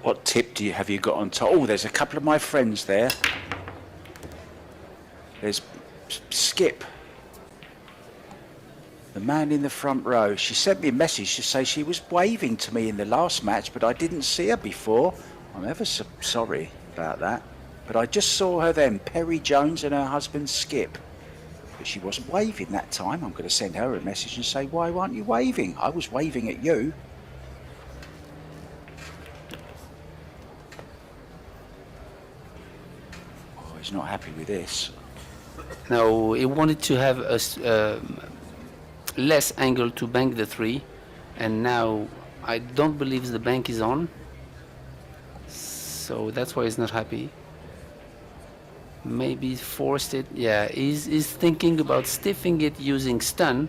What tip have you got on top? Oh, there's a couple of my friends there. There's Skip, the man in the front row. She sent me a message to say she was waving to me in the last match, but I didn't see her before. I'm ever so sorry about that. But I just saw her then, Perry Jones and her husband Skip. but she wasn't waving that time. I'm going to send her a message and say, why weren't you waving? I was waving at you. Oh, he's not happy with this. Now he wanted to have a less angle to bank the 3, and now I don't believe the bank is on, so that's why he's not happy. Maybe forced it. Yeah, he's thinking about stiffing it using stun,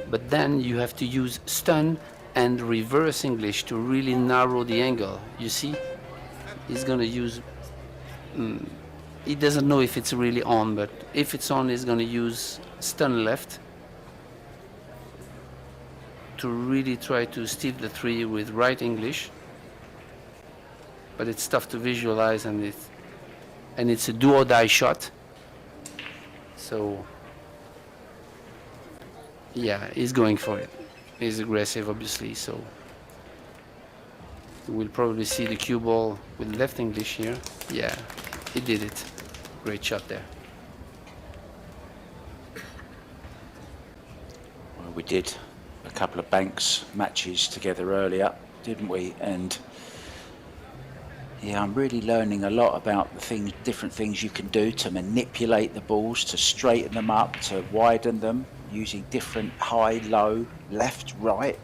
but then you have to use stun and reverse English to really narrow the angle. You see, he's gonna use he doesn't know if it's really on, but if it's on, he's gonna use stun left to really try to stiff the 3 with right English. But it's tough to visualize, and it's a do or die shot. So yeah, he's going for it. He's aggressive, obviously, so we'll probably see the cue ball with left English here. Yeah, he did it. Great shot there. Well, we did a couple of banks matches together earlier, didn't we? And yeah, I'm really learning a lot about the things, different things you can do to manipulate the balls, to straighten them up, to widen them, using different high, low, left, right.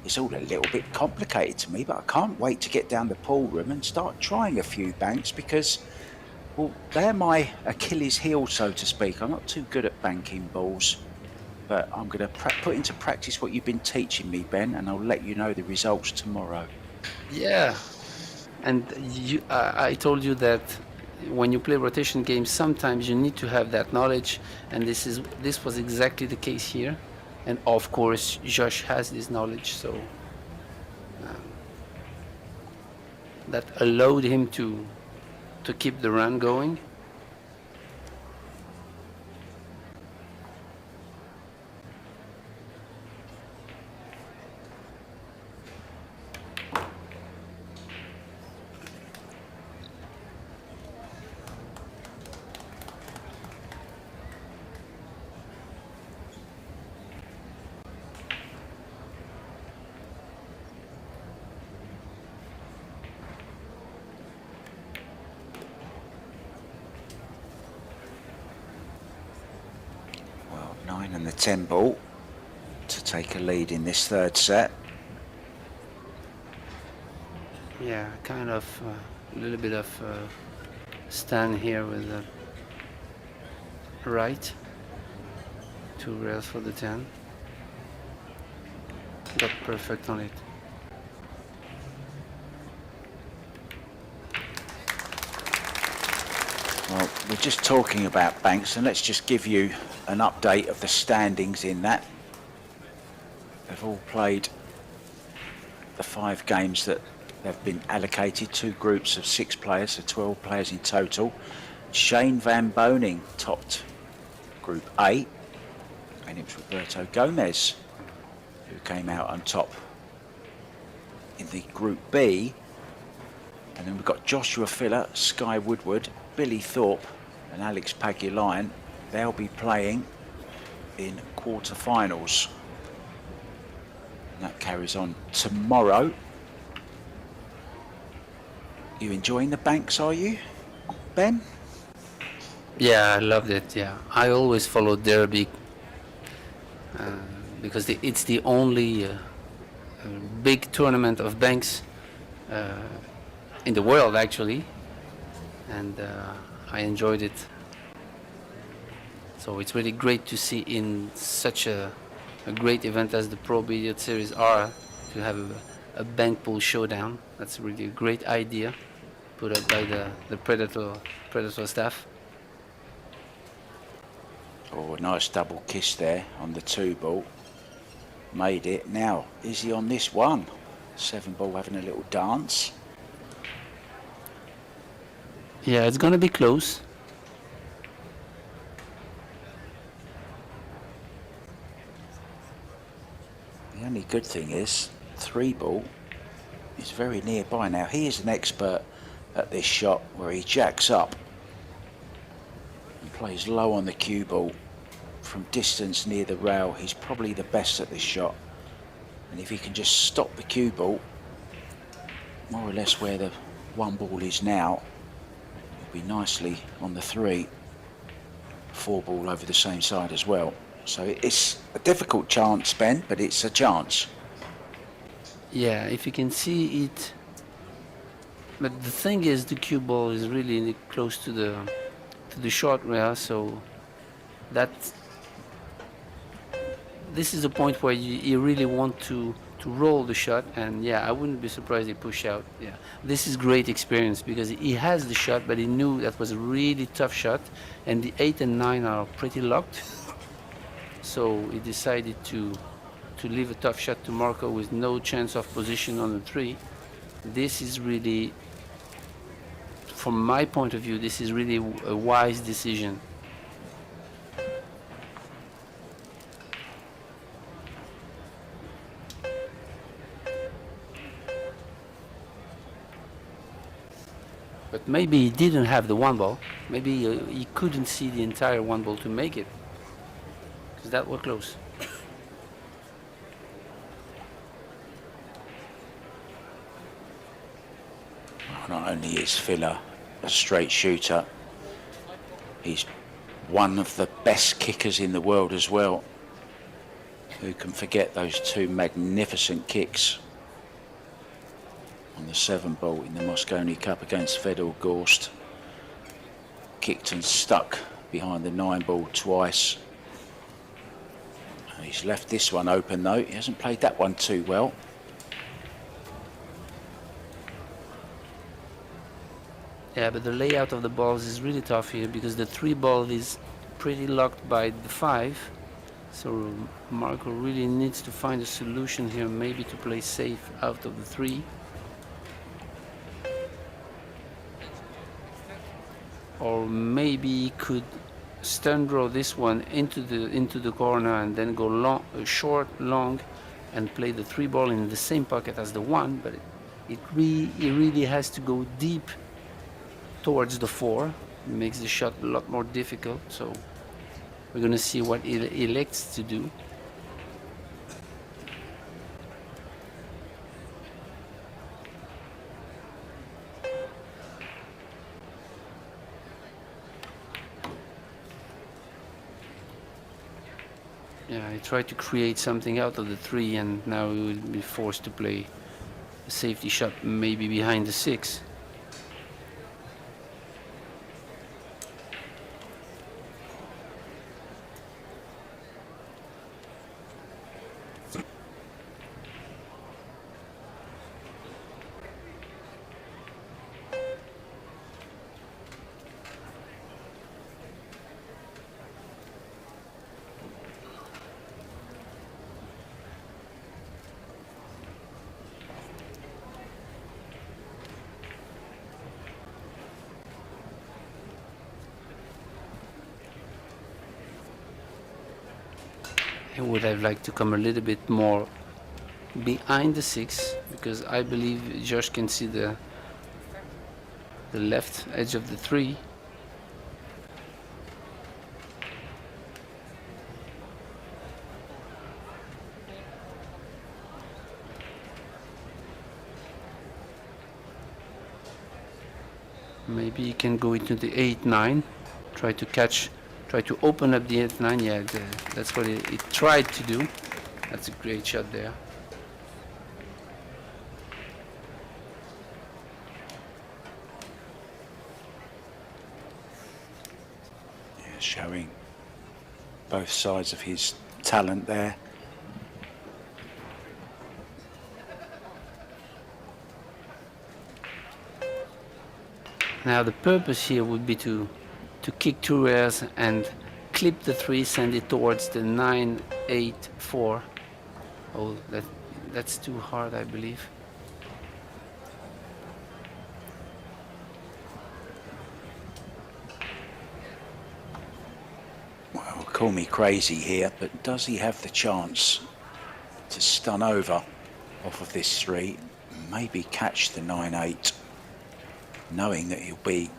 It's all a little bit complicated to me, but I can't wait to get down the pool room and start trying a few banks because, well, they're my Achilles heel, so to speak. I'm not too good at banking balls, but I'm going to put into practice what you've been teaching me, Ben, and I'll let you know the results tomorrow. Yeah, and I told you that when you play rotation games, sometimes you need to have that knowledge, and this was exactly the case here. And of course, Josh has this knowledge, so that allowed him to keep the run going. Well, 9 and the 10 ball to take a lead in this third set. Yeah, kind of a little bit of stand here with the right. 2 rails for the 10. Got perfect on it. Well, we're just talking about banks, and let's just give you an update of the standings in that. They've all played the 5 games that they've been allocated, 2 groups of 6 players, so 12 players in total. Shane Van Boning topped Group A, and it was Roberto Gomez who came out on top in the Group B. And then we've got Joshua Filler, Sky Woodward, Billy Thorpe and Alex Paguline. They'll be playing in quarter-finals. And that carries on tomorrow. You enjoying the banks, are you, Ben? Yeah, I loved it. Yeah, I always follow Derby because it's the only big tournament of banks in the world, actually, and I enjoyed it. So it's really great to see in such a great event as the Pro Billiard Series are to have a bank pool showdown. That's really a great idea put up by the Predator staff. Oh, a nice double kiss there on the 2 ball. Made it. Now, is he on this one? 7 ball having a little dance. Yeah, it's gonna be close. The only good thing is 3 ball is very nearby. Now, he is an expert at this shot where he jacks up and plays low on the cue ball from distance near the rail, he's probably the best at this shot. And if he can just stop the cue ball, more or less where the one ball is now, he'll be nicely on the 3. 4 ball over the same side as well. So it's a difficult chance, Ben, but it's a chance. Yeah, if you can see it. But the thing is, the cue ball is really close to the short rail, so that this is a point where you really want to roll the shot, and yeah, I wouldn't be surprised he push out. Yeah, this is great experience because he has the shot, but he knew that was a really tough shot, and the 8 and 9 are pretty locked, so he decided to leave a tough shot to Marco with no chance of position on the 3. This is really, from my point of view, this is really a wise decision. But maybe he didn't have the one ball. Maybe he couldn't see the entire one ball to make it, because that was close. Not only is Filler a straight shooter, he's one of the best kickers in the world as well. Who can forget those 2 magnificent kicks on the 7 ball in the Mosconi Cup against Fedor Gorst? Kicked and stuck behind the 9 ball twice. He's left this one open though. He hasn't played that one too well. Yeah, but the layout of the balls is really tough here because the 3 ball is pretty locked by the 5. So Marco really needs to find a solution here, maybe to play safe out of the 3. Or maybe he could stun draw this one into the corner and then go long, short, long, and play the 3 ball in the same pocket as the 1. But it really has to go deep towards the 4. It makes the shot a lot more difficult. So we're going to see what he elects to do. Yeah, he tried to create something out of the 3, and now he will be forced to play a safety shot maybe behind the 6. I would have liked to come a little bit more behind the 6, because I believe Josh can see the left edge of the 3. Maybe he can go into the 8-9, try to open up the 8-9. Yeah, that's what he tried to do. That's a great shot there. Yeah, showing both sides of his talent there. Now the purpose here would be to kick 2 rails and clip the 3, send it towards the 9-8-4. Oh, that's too hard, I believe. Well, call me crazy here, but does he have the chance to stun over off of this 3, maybe catch the 9-8, knowing that he'll be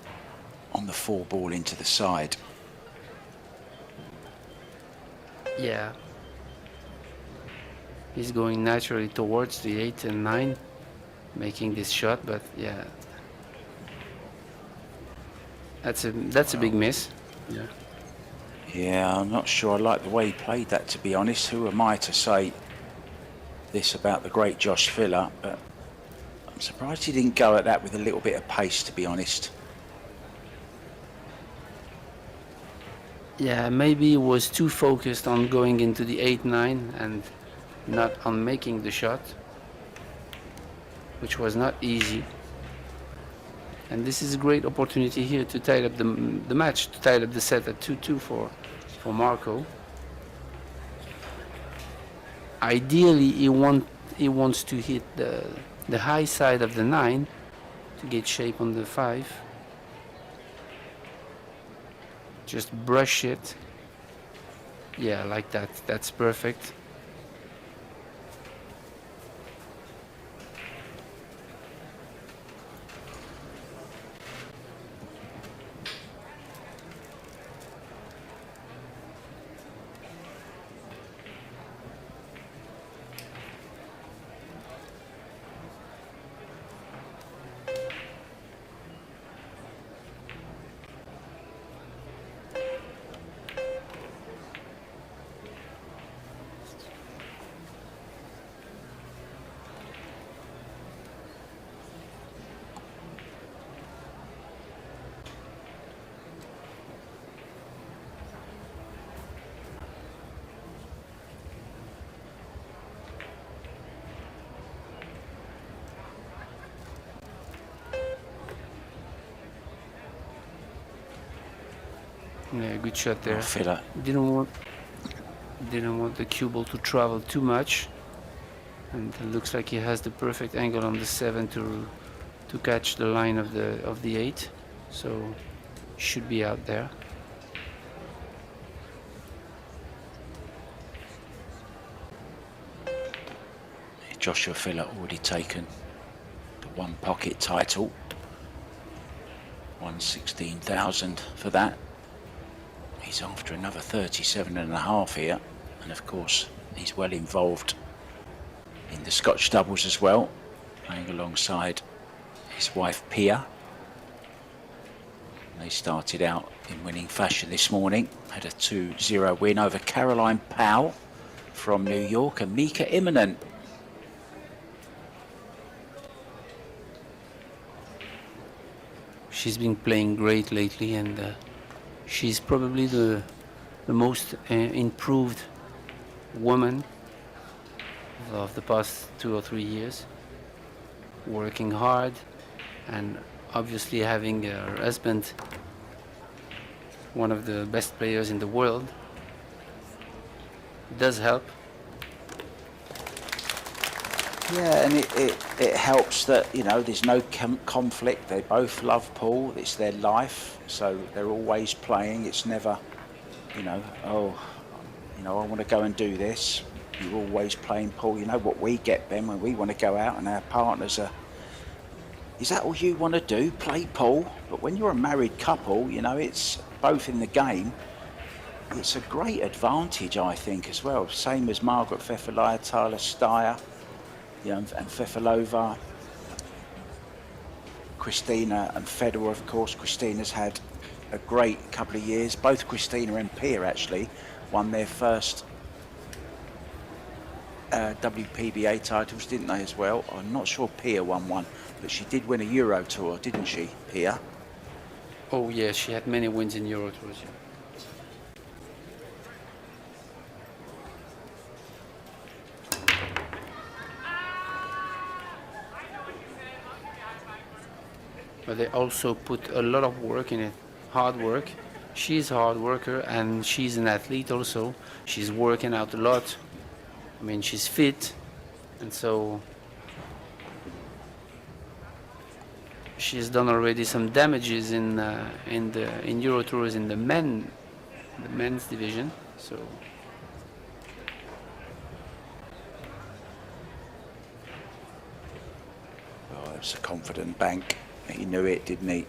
on the 4 ball into the side? Yeah, he's going naturally towards the 8 and 9, making this shot, but yeah, that's a big miss. Yeah. Yeah, I'm not sure I like the way he played that, to be honest. Who am I to say this about the great Josh Filler? But I'm surprised he didn't go at that with a little bit of pace, to be honest. Yeah, maybe he was too focused on going into the 8-9 and not on making the shot, which was not easy. And this is a great opportunity here to tie up the match, to tie up the set at 2-2 for Marco. Ideally, he wants to hit the high side of the 9 to get shape on the 5. Just brush it. Yeah, like that. That's perfect. Yeah, good shot there. Filler. Didn't want the cue ball to travel too much, and it looks like he has the perfect angle on the 7 to catch the line of the 8, so should be out there. Joshua Filler already taken the one pocket title. 116,000 for that. He's after another 37.5 here, and of course he's well involved in the Scotch doubles as well, playing alongside his wife Pia. They started out in winning fashion this morning, had a 2-0 win over Caroline Powell from New York and Mika Imminent. She's been playing great lately, and she's probably the most improved woman of the past 2 or 3 years, working hard and obviously having her husband one of the best players in the world does help. Yeah, and it helps that, you know, there's no conflict. They both love pool. It's their life, so they're always playing. It's never, you know, oh, you know, I want to go and do this. You're always playing pool. You know what we get, Ben, when we want to go out and our partners are, is that all you want to do, play pool? But when you're a married couple, you know, it's both in the game. It's a great advantage, I think, as well. Same as Margaret Fefalaya, Tyler Steyer, you know, and Fefalova, Christina and Federer, of course. Christina's had a great couple of years. Both Christina and Pia actually won their first WPBA titles, didn't they, as well? I'm not sure Pia won one, but she did win a Euro Tour, didn't she, Pia? Oh yeah, she had many wins in Euro Tours. Yeah. But they also put a lot of work in it, hard work. She's a hard worker and she's an athlete also. She's working out a lot. I mean, she's fit, and so she's done already some damages in Euro Tours in the men's division. So Oh, that's a confident bank. He knew it, didn't he?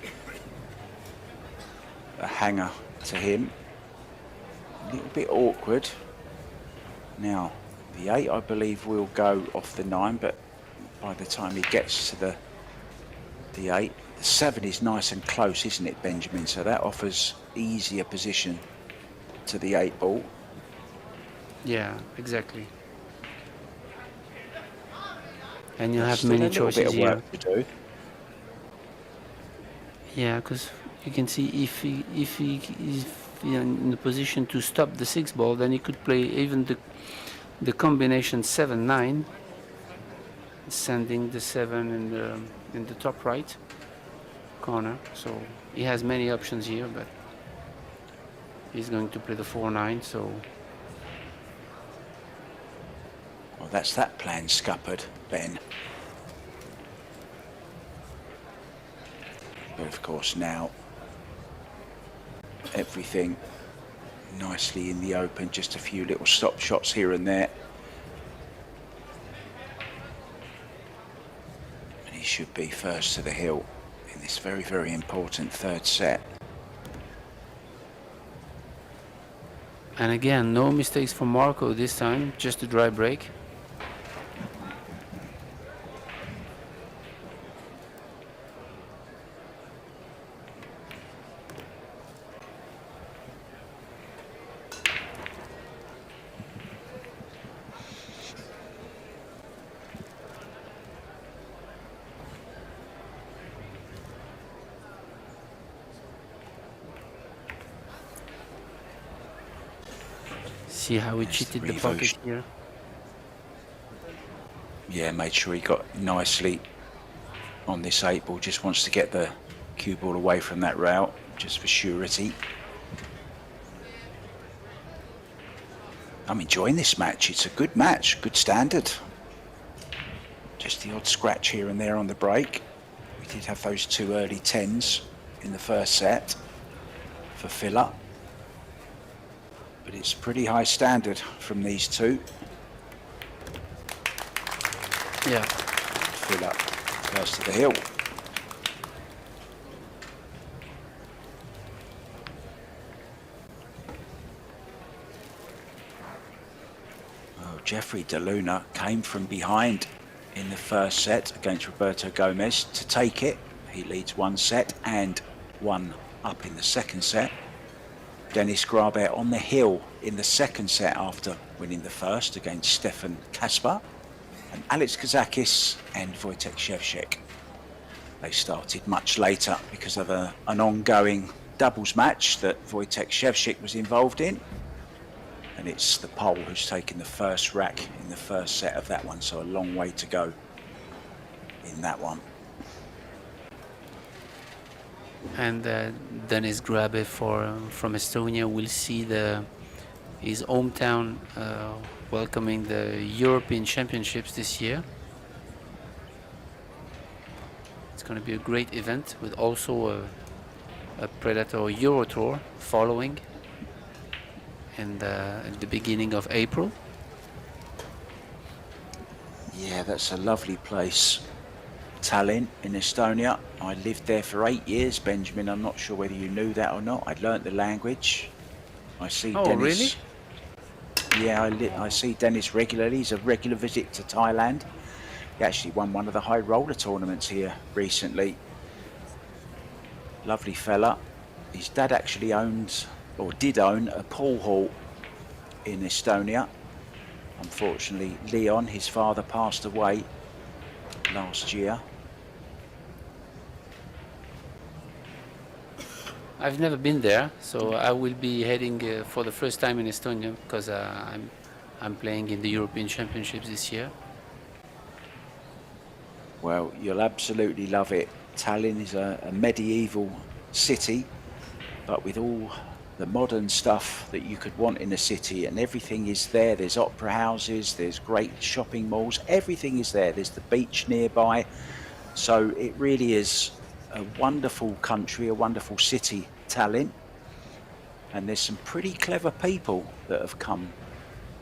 A hanger to him. A little bit awkward. Now, the 8, I believe, will go off the 9, but by the time he gets to the 8, the 7 is nice and close, isn't it, Benjamin? So that offers easier position to the 8 ball. Yeah, exactly. And you There's have still many a little choices bit of here. work to do. Yeah, because you can see if he is in the position to stop the 6 ball, then he could play even the combination 7-9, sending the 7 in the top right corner. So he has many options here, but he's going to play the 4-9. So Well, that's that plan scuppered, Ben. But of course now, everything nicely in the open, just a few little stop shots here and there. And he should be first to the hill in this very, very important 3rd set. and again, no mistakes from Marco this time, just a dry break. See how he There's cheated the the pocket reverse. here. Yeah, made sure he got nicely on this 8 ball. Just wants to get the cue ball away from that route, just for surety. I'm enjoying this match. It's a good match, good standard. Just the odd scratch here and there on the break. We did have those 2 early 10s in the 1st set for FILLER. But it's pretty high standard from these 2. Yeah. FILLER first to the hill. Oh, Jeffrey De Luna came from behind in the 1st set against Roberto Gomez to take it. He leads 1 set and 1 up in the 2nd set. Dennis Grabert on the hill in the 2nd set after winning the 1st against Stefan Kasper. And Alex Kazakis and Wojtek Szewczyk. They started much later because of an ongoing doubles match that Wojtek Szewczyk was involved in. And it's the Pole who's taken the 1st rack in the 1st set of that one, so a long way to go in that one. And Dennis Grabe from Estonia will see his hometown welcoming the European Championships this year. It's going to be a great event with also a Predator Euro Tour following and at the beginning of April. Yeah, that's a lovely place. Tallinn in Estonia. I lived there for 8 years, Benjamin. I'm not sure whether you knew that or not. I'd learnt the language. I see Oh, Dennis. really? Yeah, I see Dennis regularly. He's a regular visit to Thailand. He actually won one of the high roller tournaments here recently. Lovely fella. His dad actually owns, or did own, a pool hall in Estonia. Unfortunately, Leon, his father, passed away last year. I've never been there, so I will be heading for the first time in Estonia because I'm playing in the European Championships this year. Well, you'll absolutely love it. Tallinn is a medieval city, but with all the modern stuff that you could want in a city, and everything is there. There's opera houses, there's great shopping malls, everything is there. There's the beach nearby. So it really is a wonderful country, a wonderful city, Tallinn. And there's some pretty clever people that have come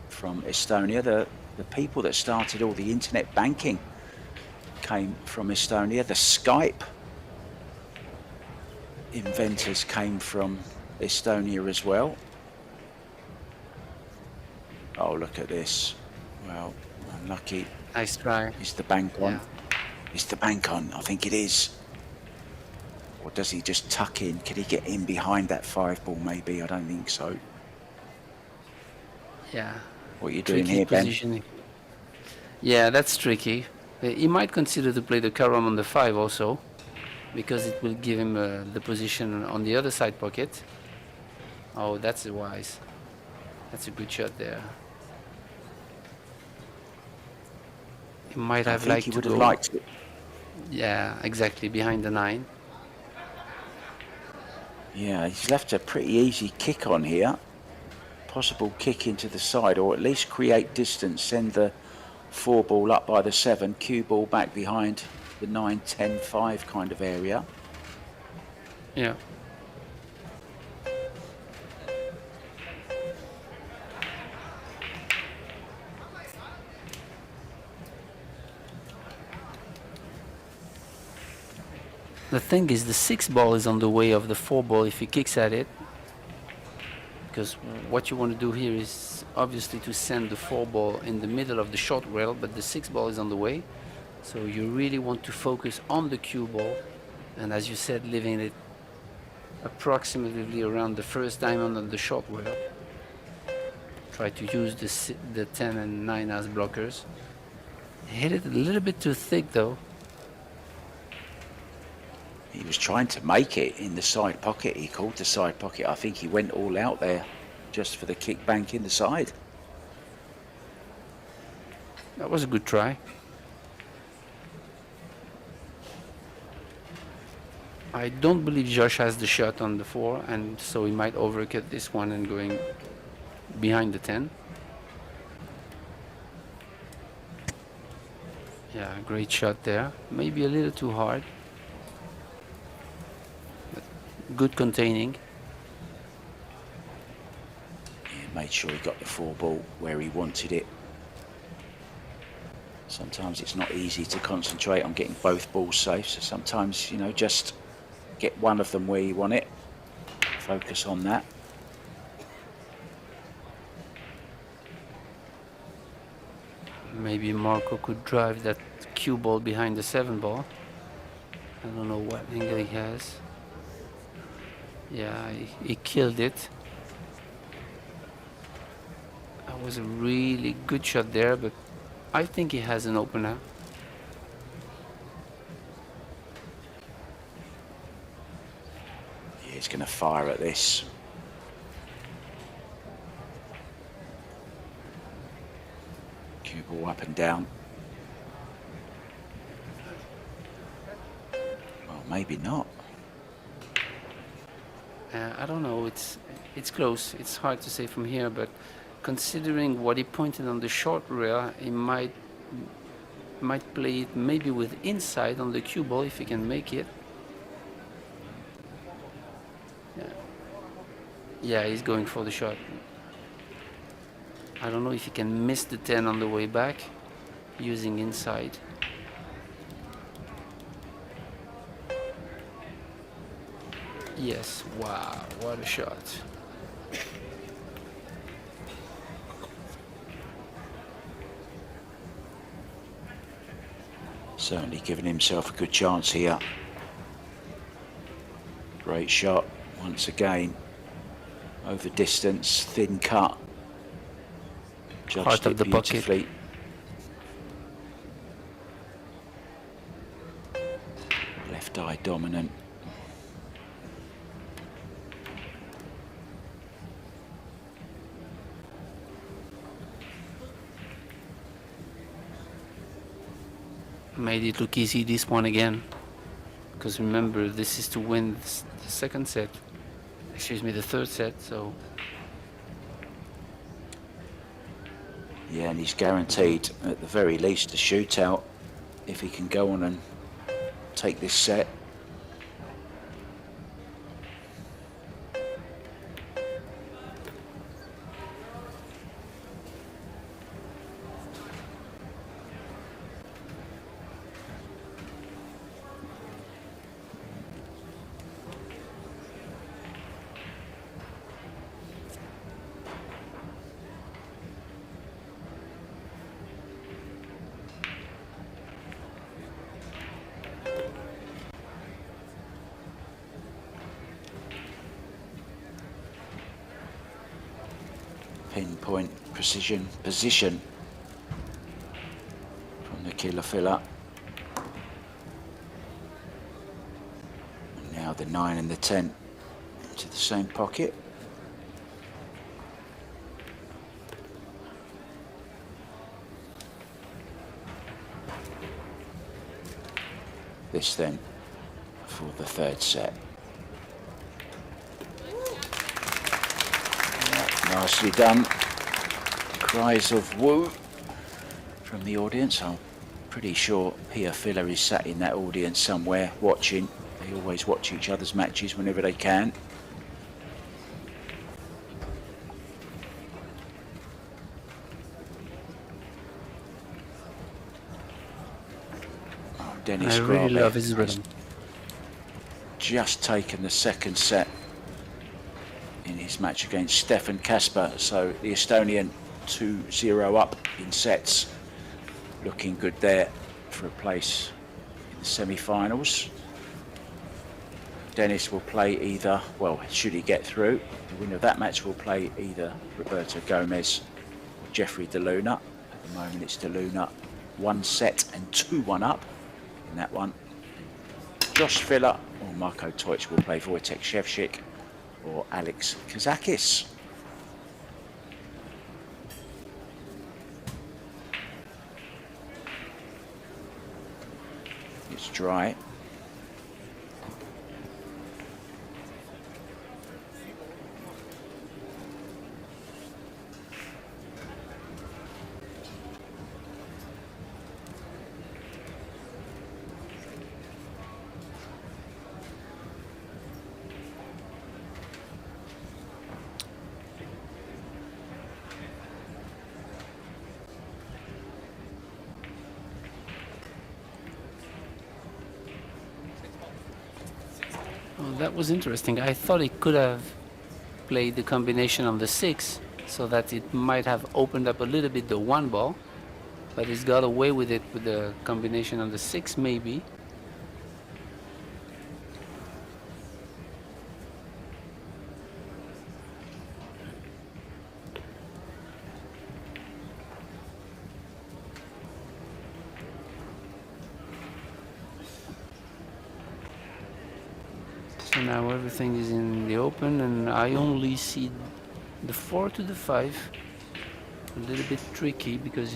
from Estonia. The people that started all the internet banking came from Estonia. The Skype inventors came from Estonia as well. Oh, look at this. Well, unlucky. Nice try. Is the bank on? Yeah. Is the bank on? I think it is. Or does he just tuck in? Can he get in behind that 5 ball maybe? I don't think so. Yeah. What are you doing Tricky here, Ben? positioning. Yeah, that's tricky. He might consider to play the carom on the 5 also, because it will give him the position on the other side pocket. Oh, that's wise. That's a good shot there. He might I have think he liked to would have go. liked it. Yeah, exactly, behind the 9. Yeah, he's left a pretty easy kick on here. Possible kick into the side, or at least create distance, send the 4 ball up by the 7, cue ball back behind the 9, 10, 5 kind of area. Yeah. The thing is, the 6 ball is on the way of the 4 ball if he kicks at it. Because what you want to do here is obviously to send the 4 ball in the middle of the short rail, but the 6 ball is on the way. So you really want to focus on the cue ball. And as you said, leaving it approximately around the first diamond on the short rail. Try to use the 10 and 9 as blockers. Hit it a little bit too thick though. He was trying to make it in the side pocket. He called the side pocket. I think he went all out there just for the kick bank in the side. That was a good try. I don't believe Josh has the shot on the 4, and so he might overcut this one and going behind the 10. Yeah, great shot there. Maybe a little too hard. But good containing. He made sure he got the 4 ball where he wanted it. Sometimes it's not easy to concentrate on getting both balls safe. So sometimes, you know, just get one of them where you want it. Focus on that. Maybe Marco could drive that cue ball behind the 7 ball. I don't know what angle he has. Yeah, he killed it. That was a really good shot there, but I think he has an opener. Yeah, he's going to fire at this. Cue ball up and down. Well, maybe not. I don't know. It's close. It's hard to say from here, but considering what he pointed on the short rail, he might play it maybe with inside on the cue ball if he can make it. Yeah, he's going for the shot. I don't know if he can miss the 10 on the way back using inside. Yes, wow, what a shot. Certainly giving himself a good chance here. Great shot once again. Over distance, thin cut. Judged Heart of it the pocket. beautifully. Left eye dominant. Made it look easy this one again. Because remember, this is to win the second set. Excuse me, the third set, so... Yeah, and he's guaranteed, at the very least, a shootout if he can go on and take this set. pinpoint precision position from the killer filler. And now the 9 and the 10 into the same pocket. This then for the third set. Nicely done. Cries of woo from the audience. I'm pretty sure Pia Filler is sat in that audience somewhere watching. They always watch each other's matches whenever they can. Oh, Dennis I really Grabe love his has rhythm. just taken the second set in his match against Stefan Kasper. So the Estonian 2-0 up in sets. Looking good there for a place in the semi-finals. Dennis will play either, well, should he get through, the winner of that match will play either Roberto Gomez or Jeffrey De Luna. At the moment it's De Luna 1 set and 2-1 up in that one. Josh Filler or Marko Teutsch will play Wojtek Szewczyk or Alex Kazakis. It's dry. Oh, that was interesting. I thought he could have played the combination on the 6 so that it might have opened up a little bit the 1 ball, but he's got away with it with the combination on the 6 maybe. So now everything is in the open and I only see the 4 to the 5. A little bit tricky because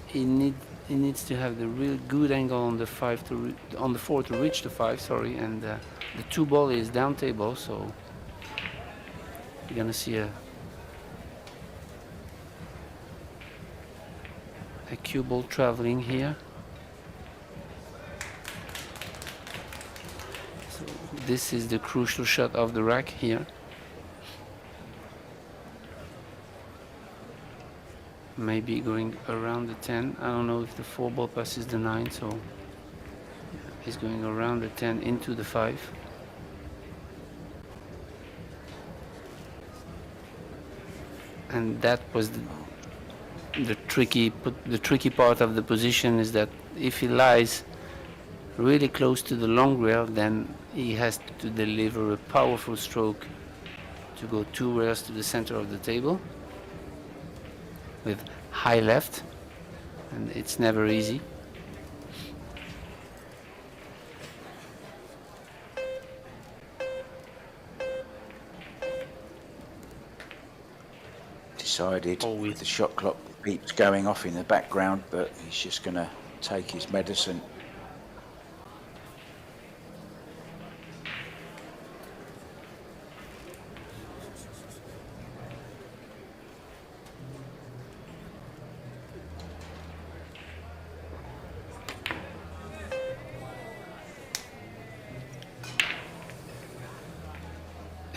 he needs to have the real good angle on the 5 to on the 4 to reach the 5, sorry, and the 2 ball is down table, so you're gonna see a cue ball traveling here. So this is the crucial shot of the rack here. Maybe going around the 10. I don't know if the 4 ball passes the 9, so yeah, he's going around the 10 into the 5. And that was the tricky part of the position, is that if he lies really close to the long rail, then he has to deliver a powerful stroke to go 2 rails to the center of the table with high left, and it's never easy. Decided with the shot clock beeps going off in the background, but he's just going to take his medicine.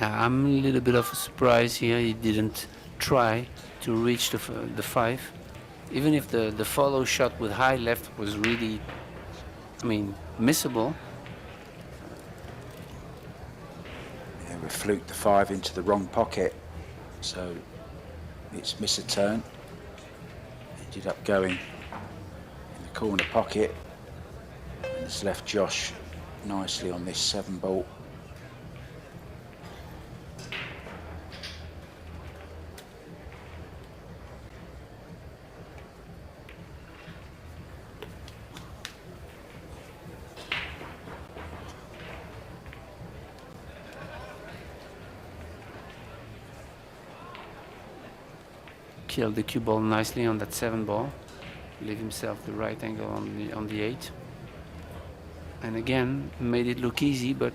I'm a little bit of a surprise here. He didn't try to reach the 5. Even if the follow shot with high left was really, I mean, missable. Yeah, we fluked the 5 into the wrong pocket, so it's miss a turn. Ended up going in the corner pocket, and it's left Josh nicely on this 7 ball. killed the cue ball nicely on that 7 ball. Leave himself the right angle on the 8. And again, made it look easy, but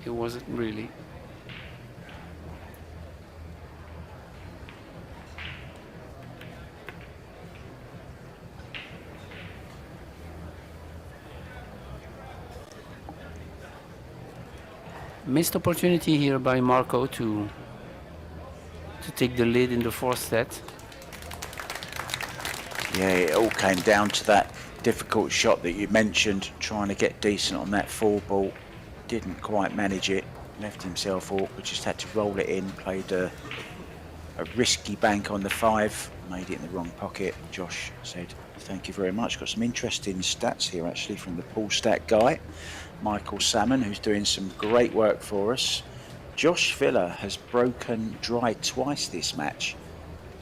it wasn't really. Missed opportunity here by Marco to take the lead in the 4th set. Yeah, it all came down to that difficult shot that you mentioned, trying to get decent on that 4 ball. Didn't quite manage it, left himself awkward, just had to roll it in, played a risky bank on the 5, made it in the wrong pocket. Josh said, thank you very much. Got some interesting stats here actually from the pool stat guy, Michael Salmon, who's doing some great work for us. Josh Filler has broken dry twice this match,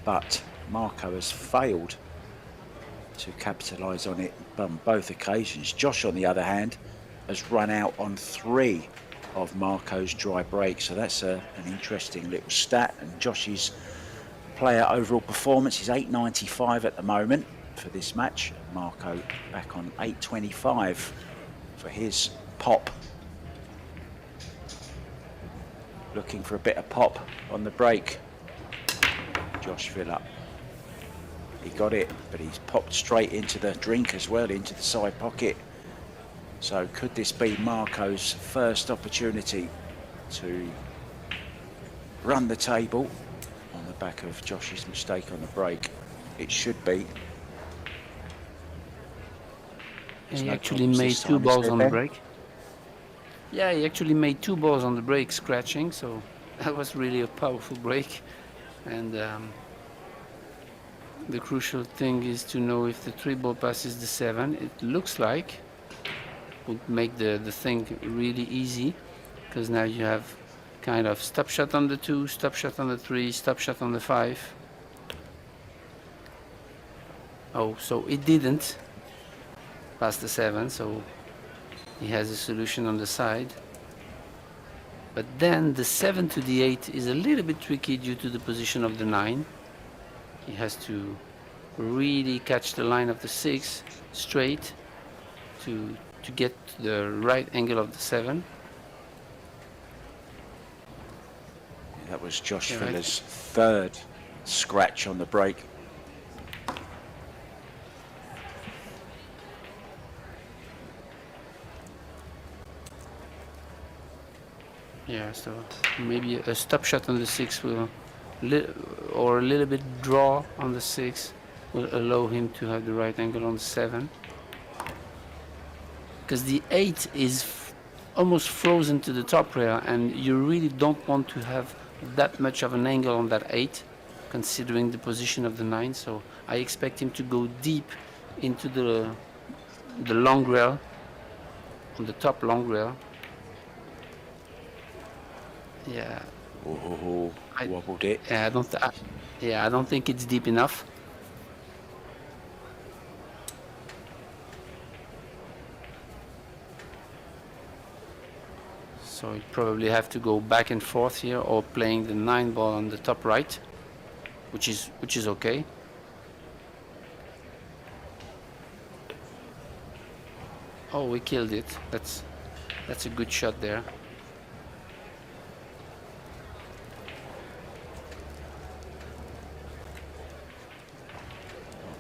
but Marco has failed to capitalise on it on both occasions. Josh, on the other hand, has run out on 3 of Marco's dry breaks, so that's an interesting little stat. And Josh's player overall performance is 895 at the moment for this match. Marco back on 825 for his pop. Looking for a bit of pop on the break. Josh Filler. He got it, but he's popped straight into the drink as well, into the side pocket. So could this be Marco's first opportunity to run the table on the back of Josh's mistake on the break? It should be. He actually made 2 balls on the break. Yeah, he actually made 2 balls on the break scratching, so that was really a powerful break. And the crucial thing is to know if the 3 ball passes the 7. It looks like would make the thing really easy, because now you have kind of stop shot on the 2, stop shot on the 3, stop shot on the 5. Oh, so it didn't pass the 7, so he has a solution on the side. But then the 7 to the 8 is a little bit tricky due to the position of the 9. He has to really catch the line of the 6 straight to get the right angle of the 7. That was Josh Filler's 3rd scratch on the break. Yeah, so maybe a stop shot on the 6 will, or a little bit draw on the 6 will allow him to have the right angle on the 7. Because the 8 is almost frozen to the top rail, and you really don't want to have that much of an angle on that 8, considering the position of the 9. So I expect him to go deep into the long rail, on the top long rail. Yeah. Oh, wobbled it. Yeah, I don't think it's deep enough. So you probably have to go back and forth here, or playing the 9 ball on the top right, which is okay. Oh, we killed it. That's a good shot there.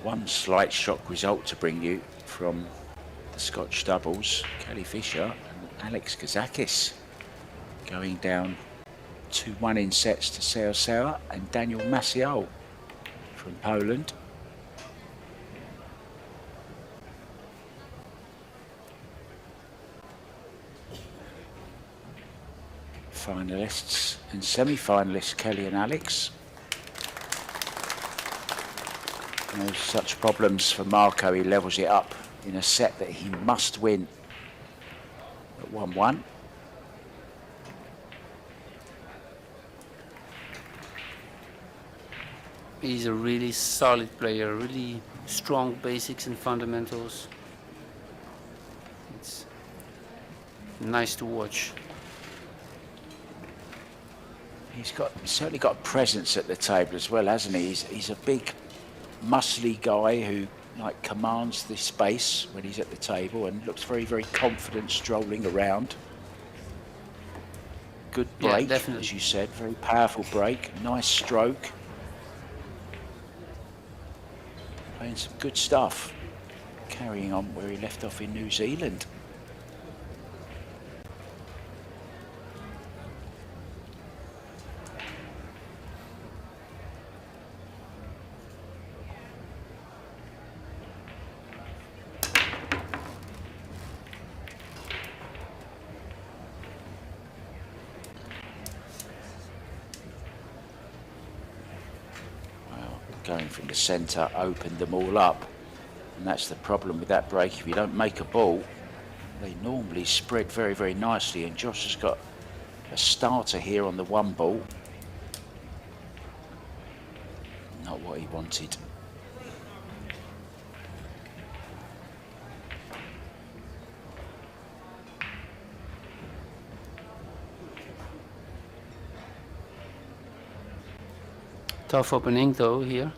One slight shock result to bring you from the Scotch doubles. Kelly Fisher and Alex Kazakis going down 2-1 in sets to Seosewa, and Daniel Maciel from Poland. Finalists and semi-finalists Kelly and Alex. No such problems for Marco. He levels it up in a set that he must win at 1-1. He's a really solid player, really strong basics and fundamentals. It's nice to watch. He's certainly got presence at the table as well, hasn't he? He's a big, muscly guy who like commands the space when he's at the table and looks very, very confident strolling around. Good break, definitely. as you said, very powerful break, nice stroke. Playing some good stuff, carrying on where he left off in New Zealand. Going from the centre opened them all up, and that's the problem with that break. If you don't make a ball, they normally spread very, very nicely, and Josh has got a starter here on the one ball. Not what he wanted. Tough opening though here.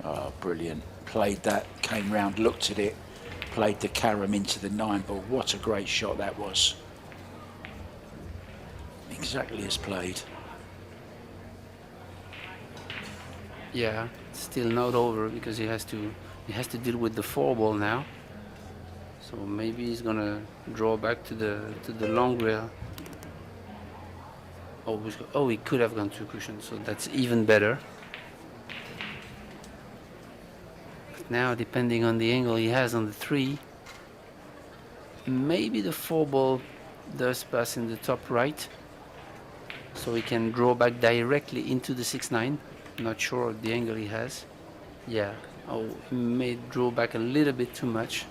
Oh, brilliant. Played that, came round, looked at it, played the carom into the 9 ball. What a great shot that was. Exactly as played. Yeah, still not over because he has to deal with the 4 ball now. So maybe he's gonna draw back to the long rail. Oh, he could have gone to cushion, so that's even better. But now, depending on the angle he has on the 3, maybe the 4 ball does pass in the top right, so he can draw back directly into the 6-9. Not sure of the angle he has. Yeah, oh, he may draw back a little bit too much.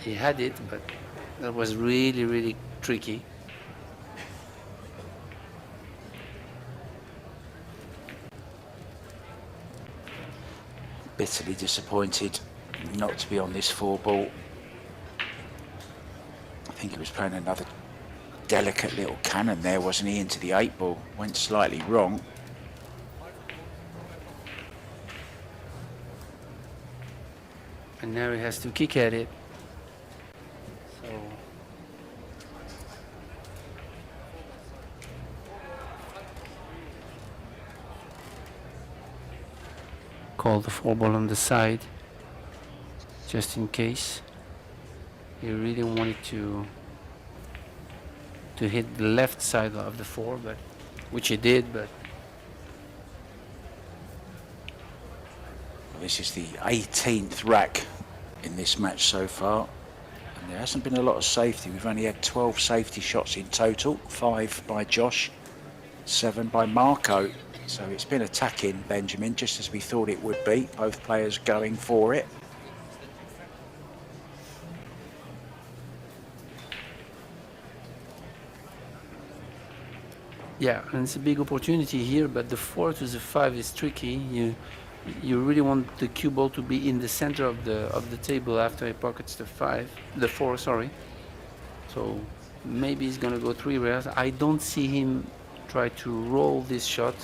He had it, but that was really, really tricky. Bitterly disappointed not to be on this 4 ball. I think he was playing another delicate little cannon there, wasn't he, into the 8 ball. Went slightly wrong. And now he has to kick at it. So call the 4 ball on the side, just in case. He really wanted to hit the left side of the 4, but which he did, but This is the 18th rack in this match so far, and there hasn't been a lot of safety. We've only had 12 safety shots in total, 5 by Josh, 7 by Marco. So it's been attacking, Benjamin, just as we thought it would be. Both players going for it. yeah, and it's a big opportunity here, but the 4 to the 5 is tricky. You really want the cue ball to be in the center of the table after he pockets the 4, sorry. So maybe he's gonna go 3 rails. I don't see him try to roll this shot.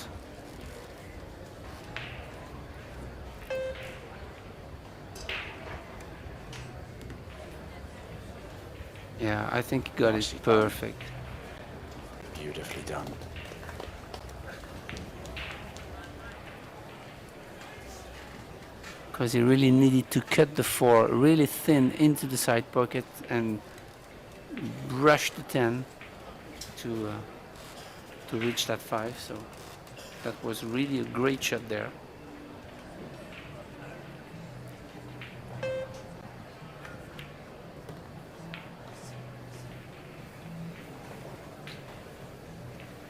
Yeah, I think he got it perfect. Beautifully done. Because he really needed to cut the 4 really thin into the side pocket and brush the 10 to reach that 5. So that was really a great shot there.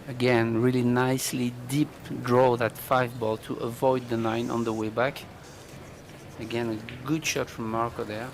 Again, really nicely deep draw that 5 ball to avoid the 9 on the way back. Again, a good shot from Marco there.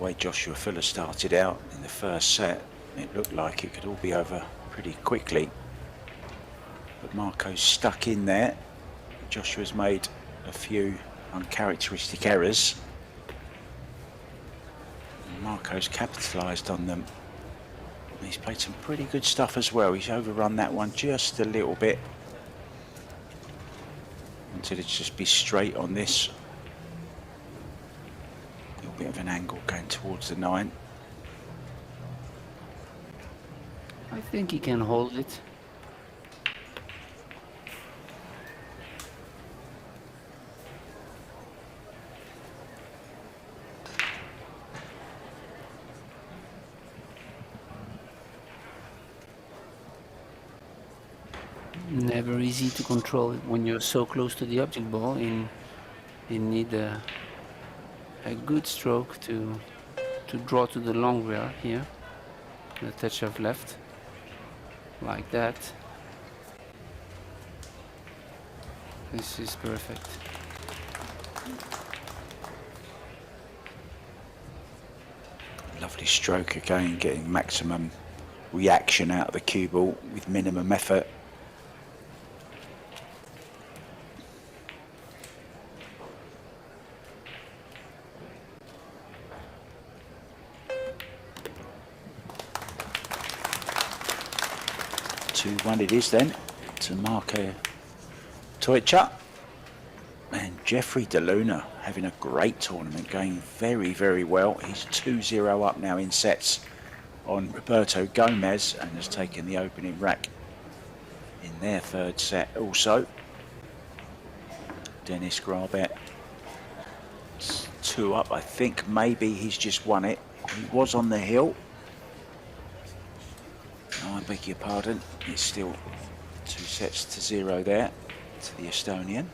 way Joshua Filler started out in the first set, it looked like it could all be over pretty quickly. But Marco's stuck in there. Joshua's made a few uncharacteristic errors. And Marco's capitalised on them. He's played some pretty good stuff as well. He's overrun that one just a little bit. Wanted it to just be straight on this. A little bit of an angle going towards the 9. I think he can hold it. Never easy to control it when you're so close to the object ball. You need a good stroke to draw to the long rail here. A touch of left, like that. This is perfect. Lovely stroke again, getting maximum reaction out of the cue ball with minimum effort. One it is then to Marco TEUTSCHER, and Jeffrey DeLuna having a great tournament, going very, very well. He's 2-0 up now in sets on Roberto Gomez and has taken the opening rack in their third set also. Dennis Grabet 2 up. I think maybe he's just won it. He was on the hill. I beg your pardon, it's still 2-0 there to the Estonian.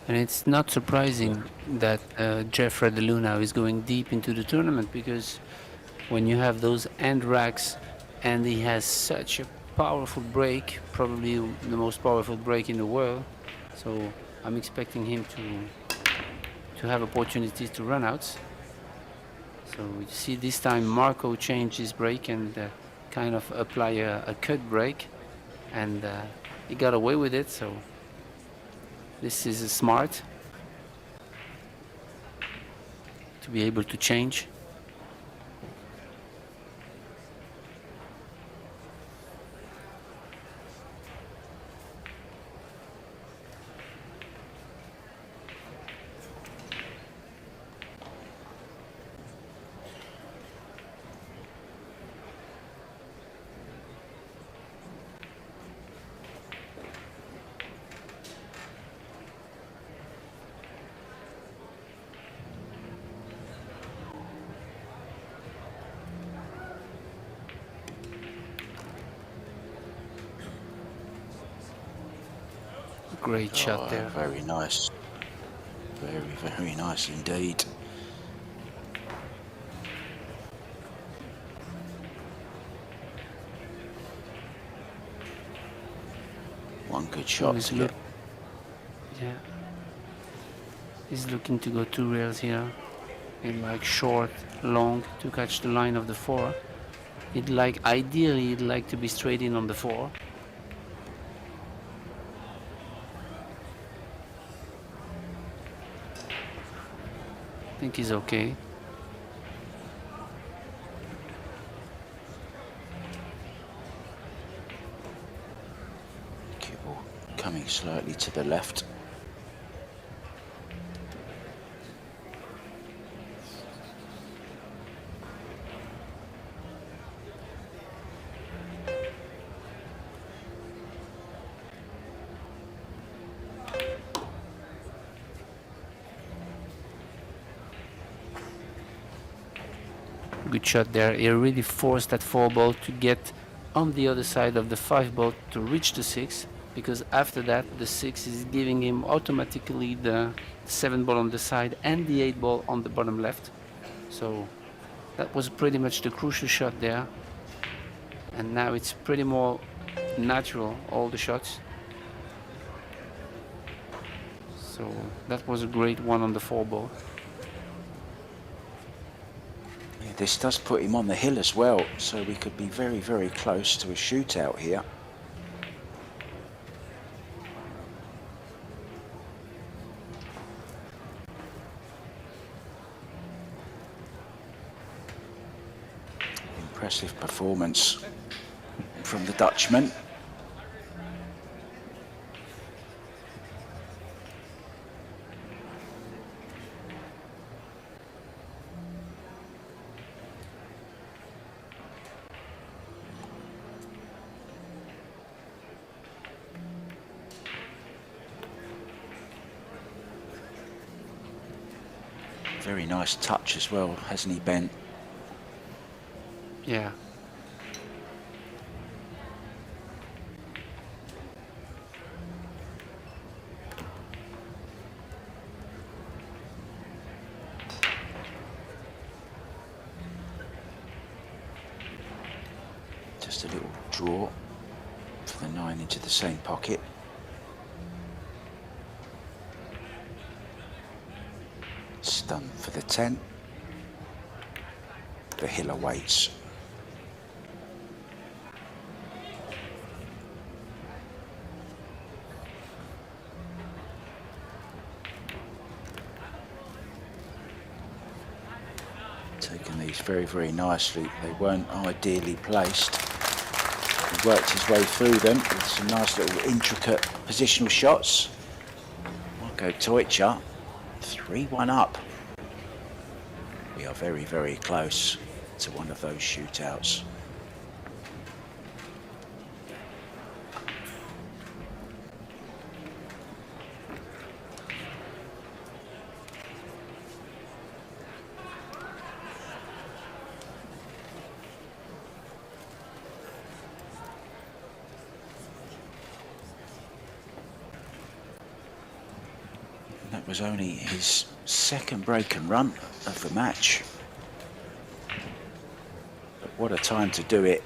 And it's not surprising that Jeffrey DeLuna is going deep into the tournament, because when you have those end racks and he has such a powerful break, probably the most powerful break in the world, so I'm expecting him to have opportunities to run outs. So you see this time Marco changed his break and kind of apply a cut break, and he got away with it. So this is smart to be able to change. Great shot there. Very nice. Very, very nice indeed. One good shot to get. Yeah. He's looking to go 2 rails here. In like short, long to catch the line of the 4. Ideally, he'd like to be straight in on the 4. I think he's okay. Cue ball coming slightly to the left. Good shot there. He really forced that 4 ball to get on the other side of the 5 ball to reach the 6, because after that the 6 is giving him automatically the 7 ball on the side and the 8 ball on the bottom left. So that was pretty much the crucial shot there, and now it's pretty more natural, all the shots. So that was a great one on the 4 ball. Yeah, this does put him on the hill as well, so we could be very, very close to a shootout here. Impressive performance from the Dutchman. Very nice touch as well, hasn't he, Ben? Yeah. Just a little draw for the 9 into the same pocket. Stun for the 10. The hill awaits. Taking these very, very nicely. They weren't ideally placed. He worked his way through them with some nice little intricate positional shots. Marco TEUTSCHER, 3-1 up. We are very, very close to one of those shootouts. That was only his second break and run of the match. But what a time to do it.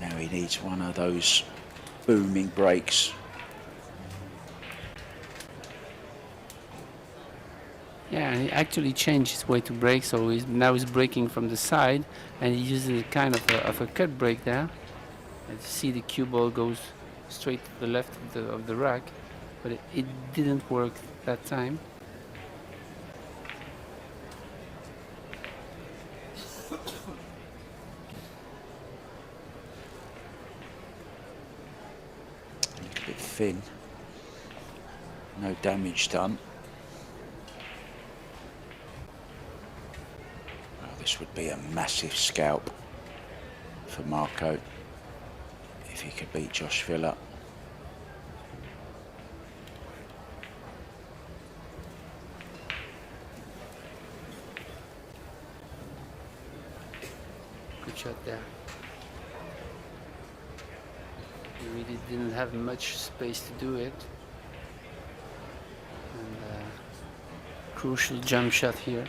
Now he needs one of those booming breaks. Yeah, and he actually changed his way to break, so now he's breaking from the side, and he uses a kind of a cut break there. And you see the cue ball goes straight to the left of the rack, but it didn't work that time. A little bit thin. No damage done. Well, this would be a massive scalp for Marco if he could beat Josh FILLER. Good shot there. He really didn't have much space to do it. And crucial jump shot here.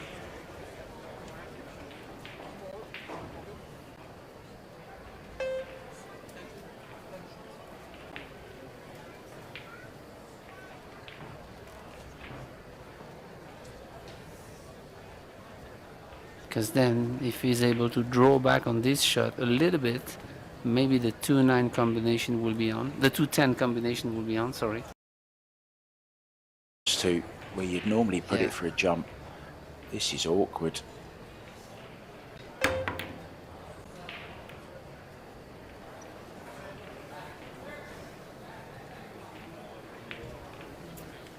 Because then if he's able to draw back on this shot a little bit, maybe the 2-9 combination will be on. The 2-10 combination will be on, sorry. To where you'd normally put Yeah. it for a jump. This is awkward.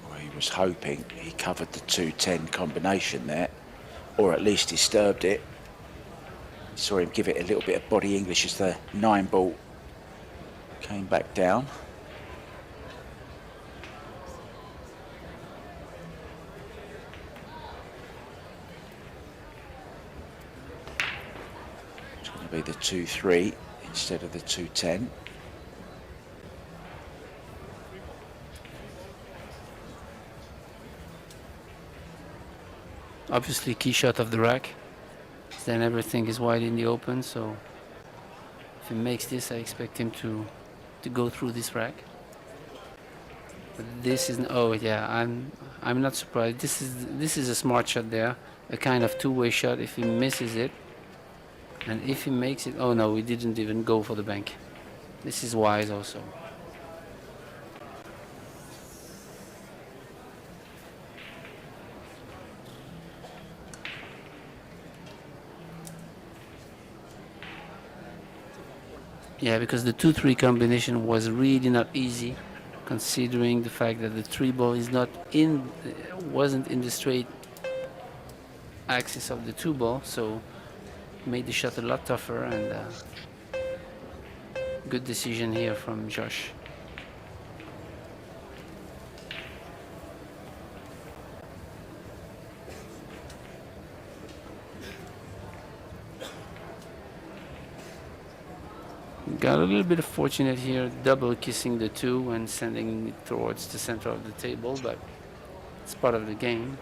Well, he was hoping he covered the 2-10 combination there, or at least disturbed it. Saw him give it a little bit of body English as the 9 ball came back down. It's going to be the 2-3 instead of the 2-10. Obviously key shot of the rack. Then everything is wide in the open, so if he makes this, I expect him to go through this rack. But this is oh yeah, I'm not surprised. This is a smart shot there, a kind of two-way shot. If he misses it, and if he makes it, oh no, he didn't even go for the bank. This is wise also. Yeah, because the 2-3 combination was really not easy, considering the fact that the three ball is not in, wasn't in the straight axis of the two ball, so made the shot a lot tougher. And good decision here from Josh. Got a little bit of fortunate here, double kissing the two and sending it towards the center of the table, but it's part of the game.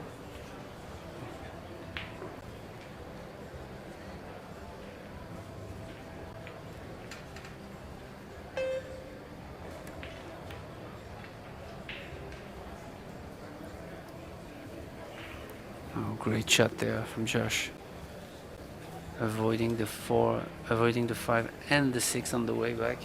Oh, great shot there from Josh. Avoiding the 4, avoiding the 5 and the 6 on the way back.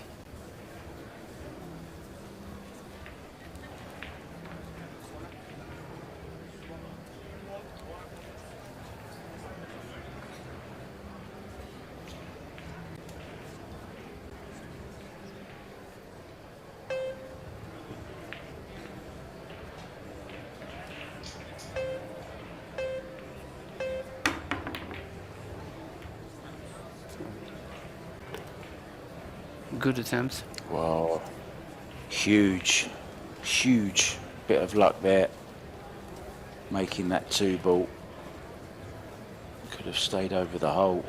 Good attempt. Wow, huge bit of luck there, making that 2 ball. Could have stayed over the hole,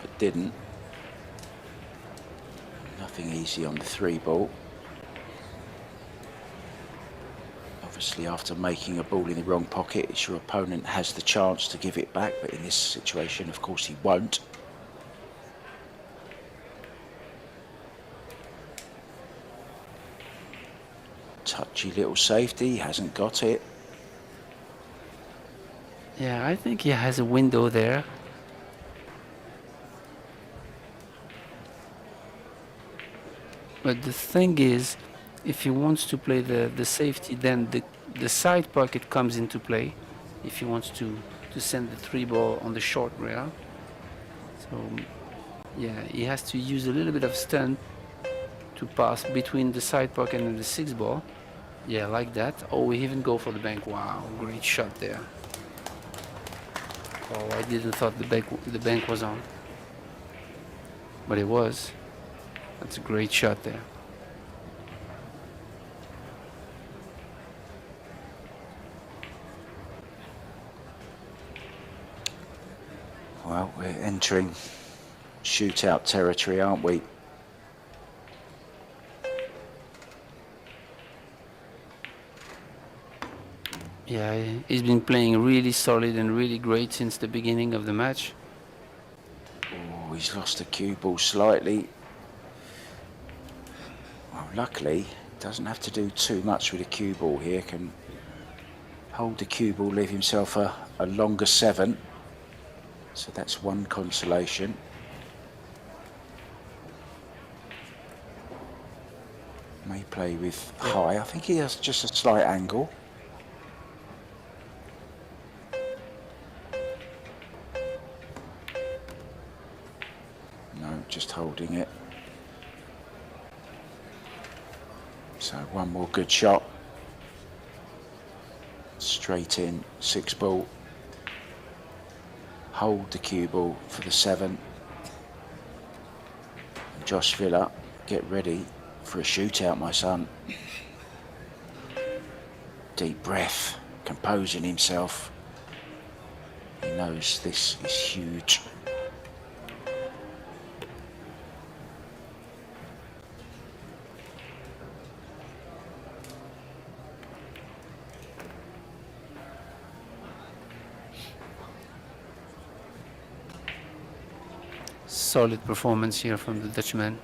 but didn't. Nothing easy on the 3 ball. Obviously, after making a ball in the wrong pocket, it's your opponent has the chance to give it back, but in this situation, of course, he won't. Touchy little safety, hasn't got it. Yeah, I think he has a window there. But the thing is, if he wants to play the safety, then the side pocket comes into play. If he wants to send the 3 ball on the short rail. So yeah, he has to use a little bit of stunt to pass between the side pocket and the 6 ball. Yeah, like that. Oh, we even go for the bank. Wow, great shot there. Oh, I didn't thought the bank was on, but it was. That's a great shot there. Well, we're entering shootout territory, aren't we? Yeah, he's been playing really solid and really great since the beginning of the match. Oh, he's lost the cue ball slightly. Well, luckily, doesn't have to do too much with a cue ball here. Can hold the cue ball, leave himself a longer 7. So that's one consolation. May play with high. I think he has just a slight angle. No, just holding it. So one more good shot. Straight in, 6 ball. Hold the cue ball for the 7. Josh FILLER, get ready for a shootout, my son. Deep breath, composing himself. He knows this is huge. Solid performance here from the Dutchman.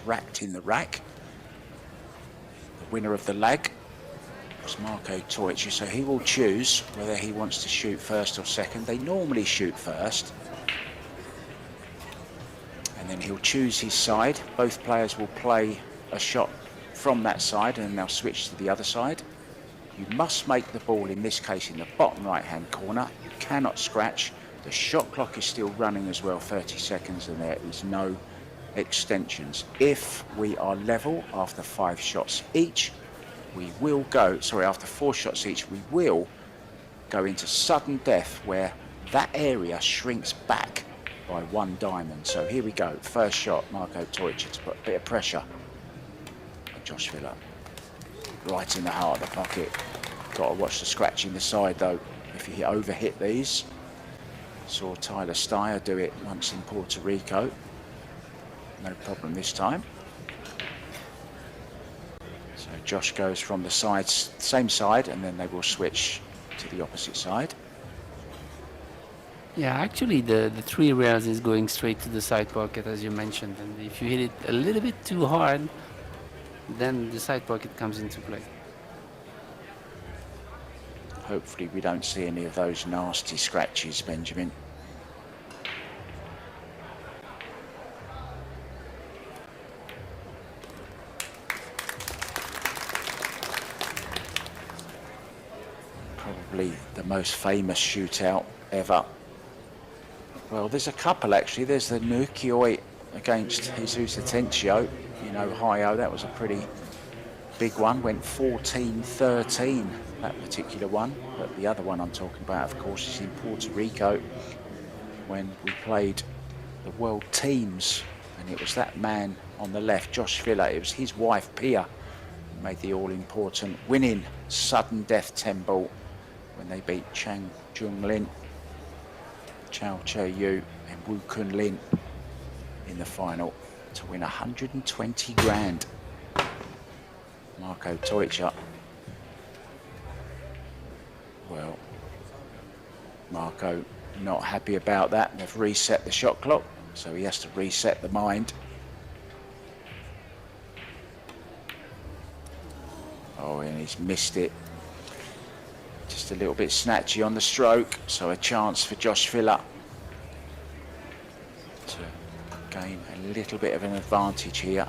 racked in the rack. The winner of the leg was Marco TEUTSCHER, so he will choose whether he wants to shoot first or second. They normally shoot first. And then he'll choose his side. Both players will play a shot from that side and they'll switch to the other side. You must make the ball, in this case, in the bottom right-hand corner. You cannot scratch. The shot clock is still running as well, 30 seconds, and there is no extensions. If we are level after 5 shots each, we will go, sorry, after 4 shots each, we will go into sudden death where that area shrinks back by 1 diamond. So here we go. First shot, Marco TEUTSCHER to put a bit of pressure on Josh FILLER. Right in the heart of the pocket. Got to watch the scratching the side though. If you overhit these. Saw Tyler Steyer do it once in Puerto Rico. No problem this time. So Josh goes from the sides, same side, and then they will switch to the opposite side. Yeah, actually the 3 rails is going straight to the side pocket, as you mentioned, and if you hit it a little bit too hard, then the side pocket comes into play. Hopefully we don't see any of those nasty scratches, Benjamin. Probably the most famous shootout ever. Well, there's a couple actually. There's the Nukioi against Jesus Atencio in Ohio. That was a pretty big one. Went 14-13, that particular one. But the other one I'm talking about, of course, is in Puerto Rico when we played the World Teams. And it was that man on the left, Josh FILLER. It was his wife, Pia, who made the all-important winning sudden death 10 ball when they beat Chang Jung Lin, Chao Che Yu and Wu Kun Lin in the final to win 120 grand. Marco TEUTSCHER. Well, Marco not happy about that. They've reset the shot clock, so he has to reset the mind. Oh, and he's missed it. Just a little bit snatchy on the stroke, so a chance for Josh FILLER to gain a little bit of an advantage here.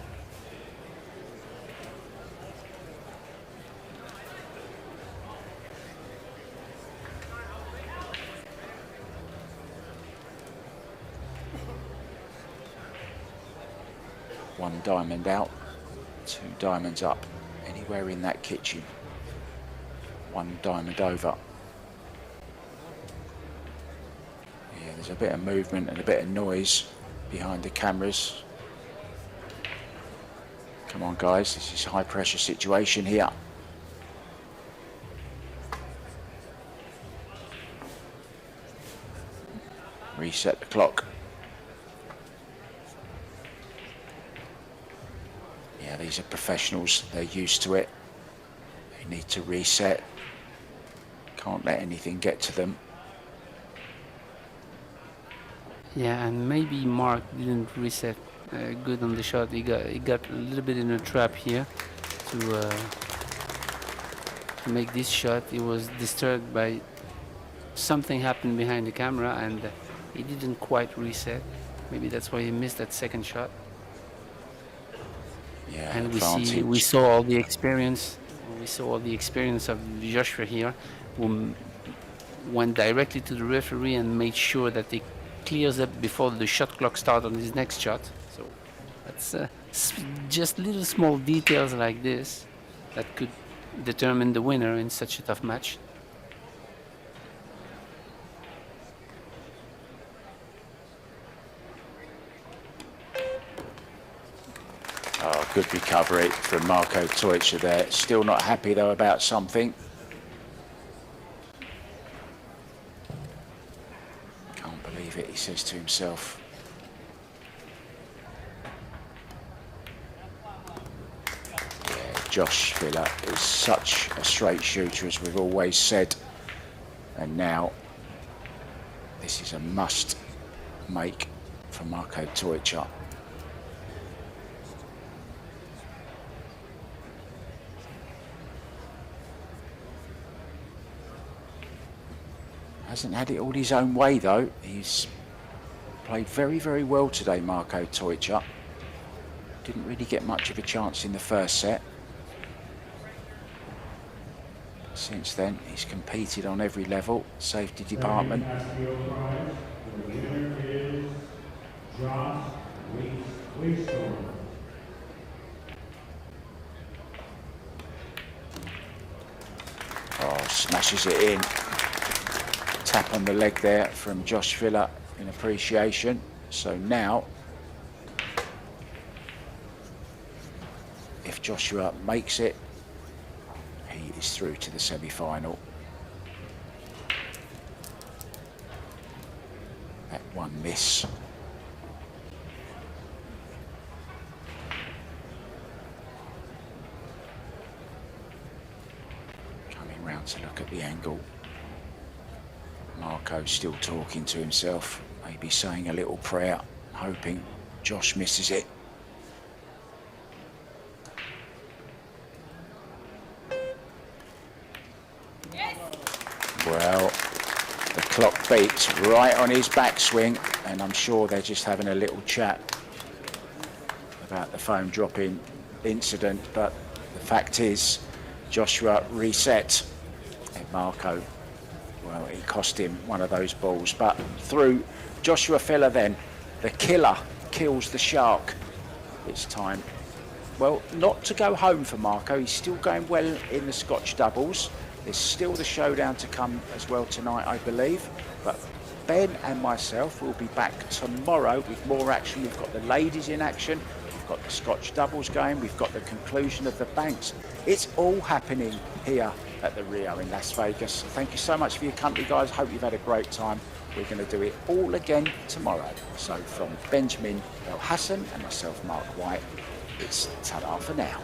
One diamond out, 2 diamonds up, anywhere in that kitchen. 1 diamond over. Yeah, there's a bit of movement and a bit of noise behind the cameras. Come on guys, this is a high pressure situation here. Reset the clock. Yeah, these are professionals, they're used to it. They need to reset. Can't let anything get to them. Yeah, and maybe Mark didn't reset good on the shot. He got a little bit in a trap here to make this shot. He was disturbed by something happened behind the camera, and he didn't quite reset. Maybe that's why he missed that second shot. Yeah, and advantage. we saw all the experience. We saw all the experience of Joshua here, who went directly to the referee and made sure that he clears up before the shot clock starts on his next shot. So that's just little small details like this that could determine the winner in such a tough match. Oh, good recovery from Marco TEUTSCHER there. Still not happy though about something. Can't believe it, he says to himself. Yeah, Josh FILLER is such a straight shooter, as we've always said. And now this is a must make for Marco TEUTSCHER. Hasn't had it all his own way though. He's played very, very well today, Marco TEUTSCHER. Didn't really get much of a chance in the first set. Since then, he's competed on every level, safety department. Oh, smashes it in. Tap on the leg there from Josh FILLER in appreciation. So now, if Joshua makes it, he is through to the semi-final. That one miss. Coming round to look at the angle. Marco still talking to himself, maybe saying a little prayer, hoping Josh misses it. Well, the clock beeps right on his backswing, and I'm sure they're just having a little chat about the foam dropping incident, but the fact is Joshua reset, and Marco, well, he cost him one of those balls, but through Joshua FILLER then, the killer kills the shark. It's time, well, not to go home for Marco. He's still going well in the Scotch doubles. There's still the showdown to come as well tonight, I believe. But Ben and myself will be back tomorrow with more action. We've got the ladies in action. We've got the Scotch doubles going. We've got the conclusion of the banks. It's all happening here at the Rio in Las Vegas. Thank you so much for your company, guys. Hope you've had a great time. We're going to do it all again tomorrow. So from Benjamin El Hassan and myself, Mark White, it's ta-ra for now.